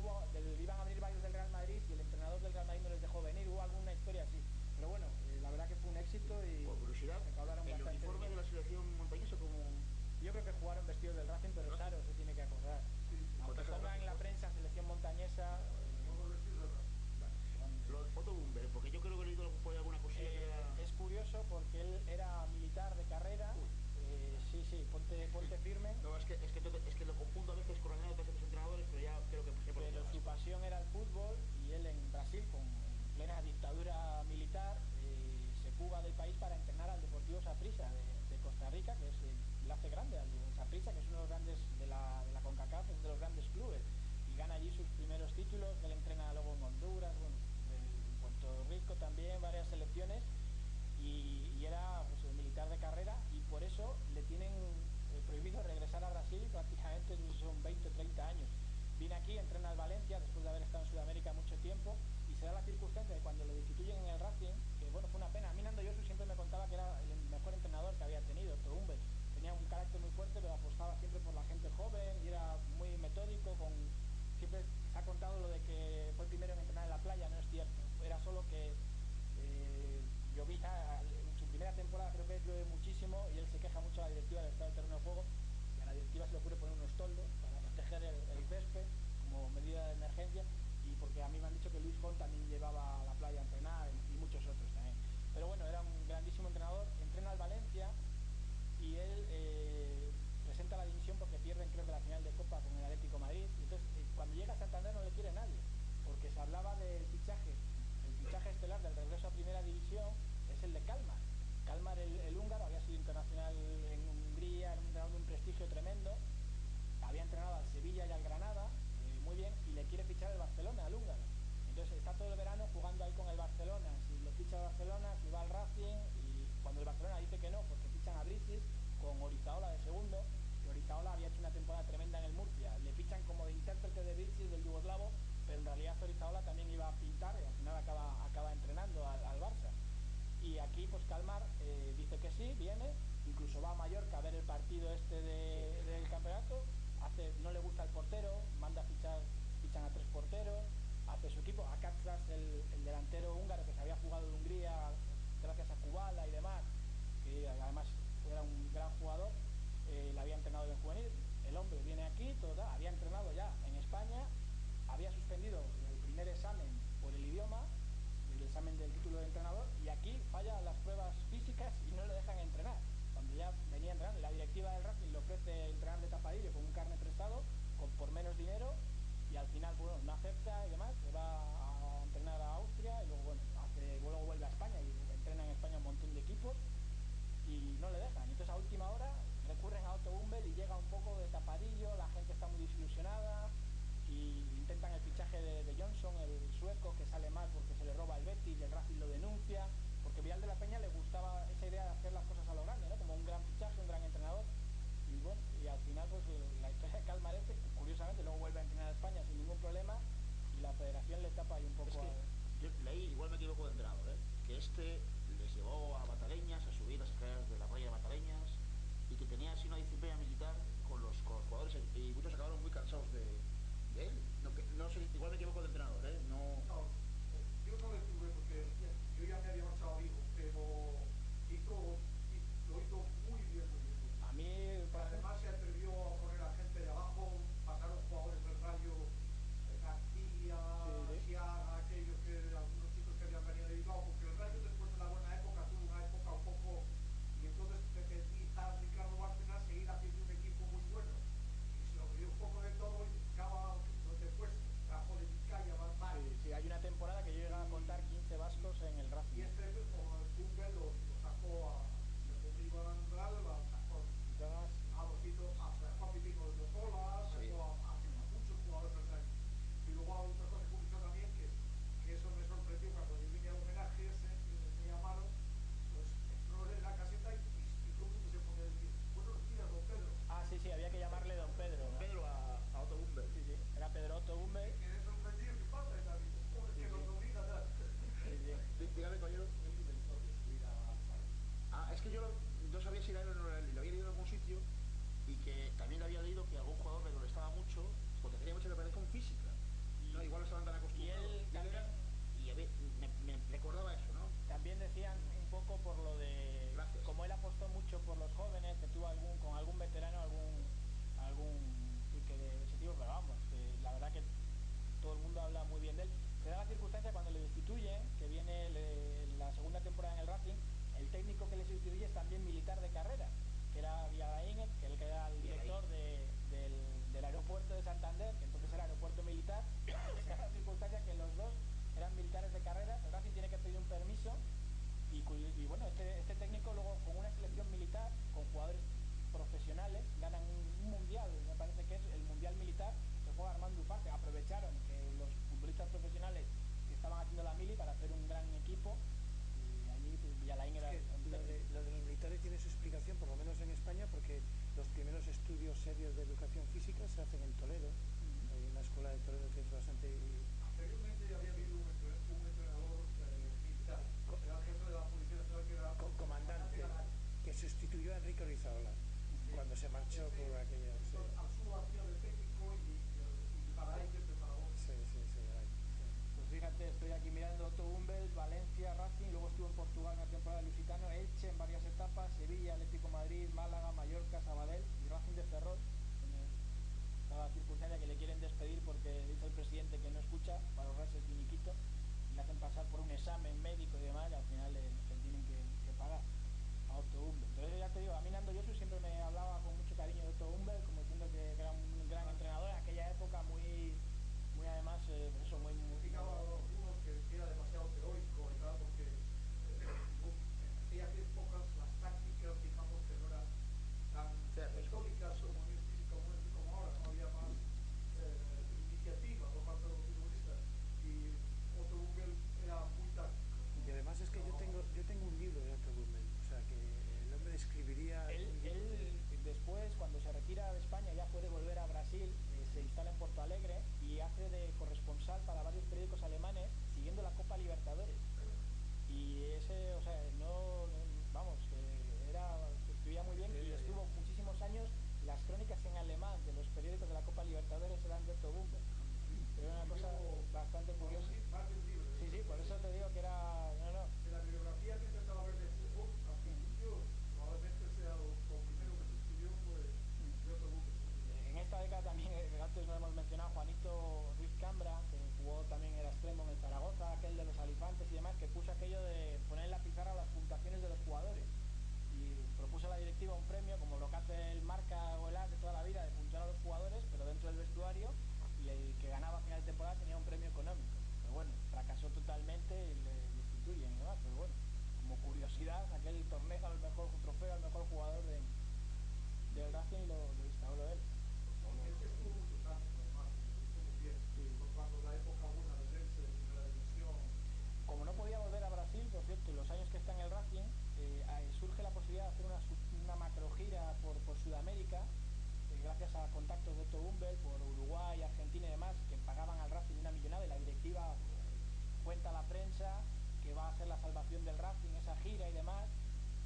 iban a venir varios del Real Madrid y el entrenador del Real Madrid no les dejó venir, hubo alguna historia así. Pero bueno, la verdad que fue un éxito y por curiosidad, recaudaron el bastante uniforme de dinero. la selección montañesa como... Yo creo que jugaron vestidos del Racing, pero Saro se tiene que acordar. Aunque pongan en la prensa selección montañesa... Otto Bumber, porque yo creo que he leído por alguna cosilla que era... Es curioso porque él era militar de carrera. Sí, ponte firme. No, es que lo confundo a veces con algunos de los entrenadores, pero ya creo que sé por Pero dónde su vas. pasión era el fútbol y él en Brasil, en plena dictadura militar, se fuga del país para entrenar al Deportivo Saprissa de Costa Rica, que es el enlace grande al Saprissa, que es uno de los grandes de la CONCACAF, uno de los grandes clubes, y gana allí sus primeros títulos. Él entrena luego en Honduras, en Puerto Rico también, varias selecciones, y era pues, el militar de carrera, y por eso le tienen prohibido regresar a Brasil prácticamente son 20 o 30 años. Viene aquí, entrena al Valencia después de haber estado en Sudamérica mucho tiempo, y se da la circunstancia de cuando lo destituyen en el Racing, que bueno, fue una pena. A mí Nando Yosu siempre me contaba que era el mejor entrenador que había tenido, Otto Hummel. Tenía un carácter muy fuerte, pero apostaba siempre por la gente joven y era muy metódico. Siempre se ha contado lo de que fue el primero en entrenar en la playa, no es cierto. Era solo que llovía, en su primera temporada creo que llueve muchísimo y él se queja mucho a la directiva del estado del terreno de juego, y a la directiva se le ocurre poner unos toldos para proteger el césped como medida de emergencia, y porque a mí me han dicho que Luis Font también llevaba a la playa a entrenar y muchos otros también. Pero bueno, era un grandísimo entrenador. Entrena al Valencia y él presenta la dimisión porque pierden creo que la final de Copa con el Atlético de Madrid, y entonces cuando llega a Santander no le quiere nadie, porque se hablaba del fichaje. El fichaje estelar del regreso a Primera División es el de Kalmar. Kalmar, el húngaro, había sido internacional en Hungría, era un entrenador de un prestigio tremendo, había entrenado al Sevilla y al Granada, muy bien, y le quiere fichar el Barcelona, al húngaro. Entonces está todo el verano jugando ahí con el Barcelona, si lo ficha el Barcelona, si va al Racing, y cuando el Barcelona dice que no, porque fichan a Bricis con Orizaola de segundo, que Orizaola había hecho una temporada tremenda en el Murcia, le fichan como de intérprete de Bricis, del yugoslavo, pero en realidad Orizaola también iba a pintar y al final acaba entrenando al Barça. Y aquí pues Kalmar dice que sí, viene, incluso va a Mallorca a ver el partido del campeonato, no le gusta el portero, fichan a 3 porteros, hace su equipo, a Katsas, el delantero húngaro que se había jugado de Hungría gracias a Kubala y demás, que además era un gran jugador, le había entrenado en juvenil. El hombre viene aquí, había entrenado ya en España, había suspendido el primer examen por el idioma, el examen del título de entrenador, y aquí falla las pruebas físicas y no le dejan entrenar, cuando ya venía entrenando. Y la directiva del Racing le ofrece entrenar de tapadillo con un carnet prestado, por menos dinero, y al final bueno, no acepta y demás, se va a entrenar a Austria y luego luego vuelve a España y entrena en España un montón de equipos y no le dejan. Entonces a última hora recurren a Otto Hummel y llega un poco de tapadillo, la gente está muy desilusionada y intentan el fichaje de Johnson, el sueco, que sale mal porque se le roba el Betis y el Racing lo denuncia, porque Vidal de la Peña le gustaba esa idea de hacer las cosas a lo grande, ¿no? Como un gran fichaje, un gran entrenador. Y bueno, y al final pues la historia de Kalmar curiosamente luego vuelve a entrenar a España sin ningún problema y la federación le tapa ahí un poco. Es que yo leí, igual me equivoco de entrenador, que les llevó a Mataleñas, a subir las escaleras de la playa de Mataleñas, y que tenía así una disciplina militar con los jugadores, y muchos acabaron muy cansados de él. No sé, igual me equivoco de entrenador, no, yo no le tuve porque yo ya me había marchado a Vigo, pero lo hizo muy bien, muy bien. A mí, además se atrevió a poner a gente de abajo, pasaron jugadores del Rayo, García, Siaga, algunos chicos que habían venido de Bilbao, porque el Rayo después de la buena época tuvo una época un poco, y entonces necesita Ricardo Bárcenas seguir haciendo un equipo muy bueno, y se lo pidió un poco de todo y buscaba donde fuese, trajo de Vizcaya, Barbar. Sí, hay una temporada que yo llegué a contar 15 vascos en el Racing. Y como el Tumbel lo sacó le iban a lo sacó a Botito, sacó a Pipino de Tozola, sacó a muchos jugadores del Rayo. Y luego a otra cosa curiosa también, que eso me sorprendió cuando yo vine al homenaje ese, que me llamaron, pues entró en la caseta y todo el mundo se pone a decir, bueno, mira, don Pedro. Sí, había que llamarle don Pedro, ¿no? Pedro a Otto Hummel. Sí, era Pedro Otto Hummel. Me quedé sorprendido, ¿qué pasa? Y tal, pobre, que nos obliga a dar. Dígame, caballero. Es que yo no sabía si era él o no era él, lo había leído en algún sitio, y que también había leído que algún jugador le molestaba mucho porque tenía mucha preparación física, No, igual estaban tan acostumbrados. Y él también, y a ver, me recordaba eso, ¿no? también decían un poco por lo de... Gracias. Como él apostó mucho por los jóvenes, que tuvo con algún veterano, algún pique de ese tipo, pero vamos, que la verdad que todo el mundo habla muy bien de él. Se da la circunstancia cuando le destituyen, que viene la segunda temporada en el Racing, el técnico que le sustituye es también militar de carrera, que era Villalain, que era el director del aeropuerto de Santander, que entonces era aeropuerto militar. Se da la circunstancia que los dos eran militares de carrera. El Racing tiene que pedir un permiso y bueno, este técnico luego con una selección militar, con jugadores profesionales, ganan un mundial, me parece que es el mundial militar, que juega Armando Ufarte. Aprovecharon que los futbolistas profesionales que estaban haciendo la mili para hacer un gran equipo, y allí pues, Villalain era... Lo de los militares tiene su explicación, por lo menos en España, porque los primeros estudios serios de educación física se hacen en Toledo. Hay una escuela de Toledo que es bastante... Anteriormente había habido un entrenador militar, era el jefe de la Policía Nacional, que era comandante, que sustituyó a Enrique Orizaola cuando se marchó por aquella... Sí. Al sur hacía de técnico y para ahí que preparó. Sí. Pues fíjate, estoy aquí mirando Otto Hummel, Valencia, Racing, luego estuvo en Portugal una temporada de Lusitano, Elche en varias etapas, Sevilla, Atlético de Madrid, Málaga, Mallorca, Sabadell y Racing de Ferrol. La circunstancia que le quieren despedir porque dice el presidente que no escucha, para ahorrarse el finiquito, y le hacen pasar por un examen médico y demás, y al final le tienen que pagar a Otto Hummel. Entonces ya te digo, a mí Nando Josu siempre me hablaba con mucho cariño de Otto Hummel, como diciendo que era un gran entrenador en aquella época, muy además, eso, muy... Criticaba a algunos que era demasiado teórico y tal, porque en aquellas épocas las tácticas, digamos, que no eran tan metódicas como ahora, no había más iniciativa por parte de los futbolistas, y Otto Hummel era muy táctico. Y además es que yo tengo un libro de Otto Hummel, o sea que el hombre escribiría... Él después, cuando se retira de España, ya puede volver a Brasil, se instala en Porto Alegre y hace de corresponsal para varios periódicos alemanes siguiendo la Copa Libertadores. Y ese, o sea, vamos, escribía muy bien y estuvo muchísimos años. Las crónicas en alemán de los periódicos de la Copa Libertadores eran de Otto Hummel. Era una cosa bastante curiosa. Sí, por eso te digo que era... No. En la bibliografía que intentaba ver de fútbol, al principio, probablemente sea lo primero que se escribió fue de Otto Hummel. En esta década también, antes no hemos mencionado, Juanito Ruiz Cambra, que jugó también el extremo en el Zaragoza, aquel de los Alifantes y demás, que puso aquello de poner en la pizarra las puntuaciones de los jugadores. Y propuso a la directiva un premio, como lo que hace el Marca o el AS de toda la vida, de puntuar a los jugadores, pero dentro del vestuario, y el que ganaba a final de temporada tenía un premio económico. Pero bueno, fracasó totalmente y le destituyen y demás, pero bueno, como curiosidad, aquel torneo al mejor trofeo, al mejor jugador del Racing lo instauró él. Este estuvo muchos años, además, estuvo bien, cuando la época buena de Lense, de primera división. Como no podía volver a Brasil, por cierto, los años que está en el Racing, surge la posibilidad de hacer una macro gira por Sudamérica, gracias a contactos de Otto Hummel por Uruguay, Argentina y demás, que pagaban al Racing una millonada, y la directiva cuenta a la prensa que va a ser la salvación del Racing, esa gira y demás,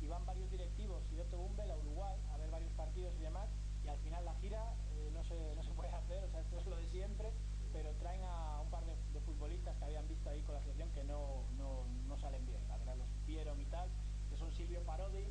y van varios directivos y Otto Hummel a Uruguay a ver varios partidos y demás, y al final la gira no se puede hacer, o sea, esto es lo de siempre, pero traen a un par de futbolistas que habían visto ahí con la selección que no salen bien, la verdad, los vieron y tal, que son Silvio Parodi,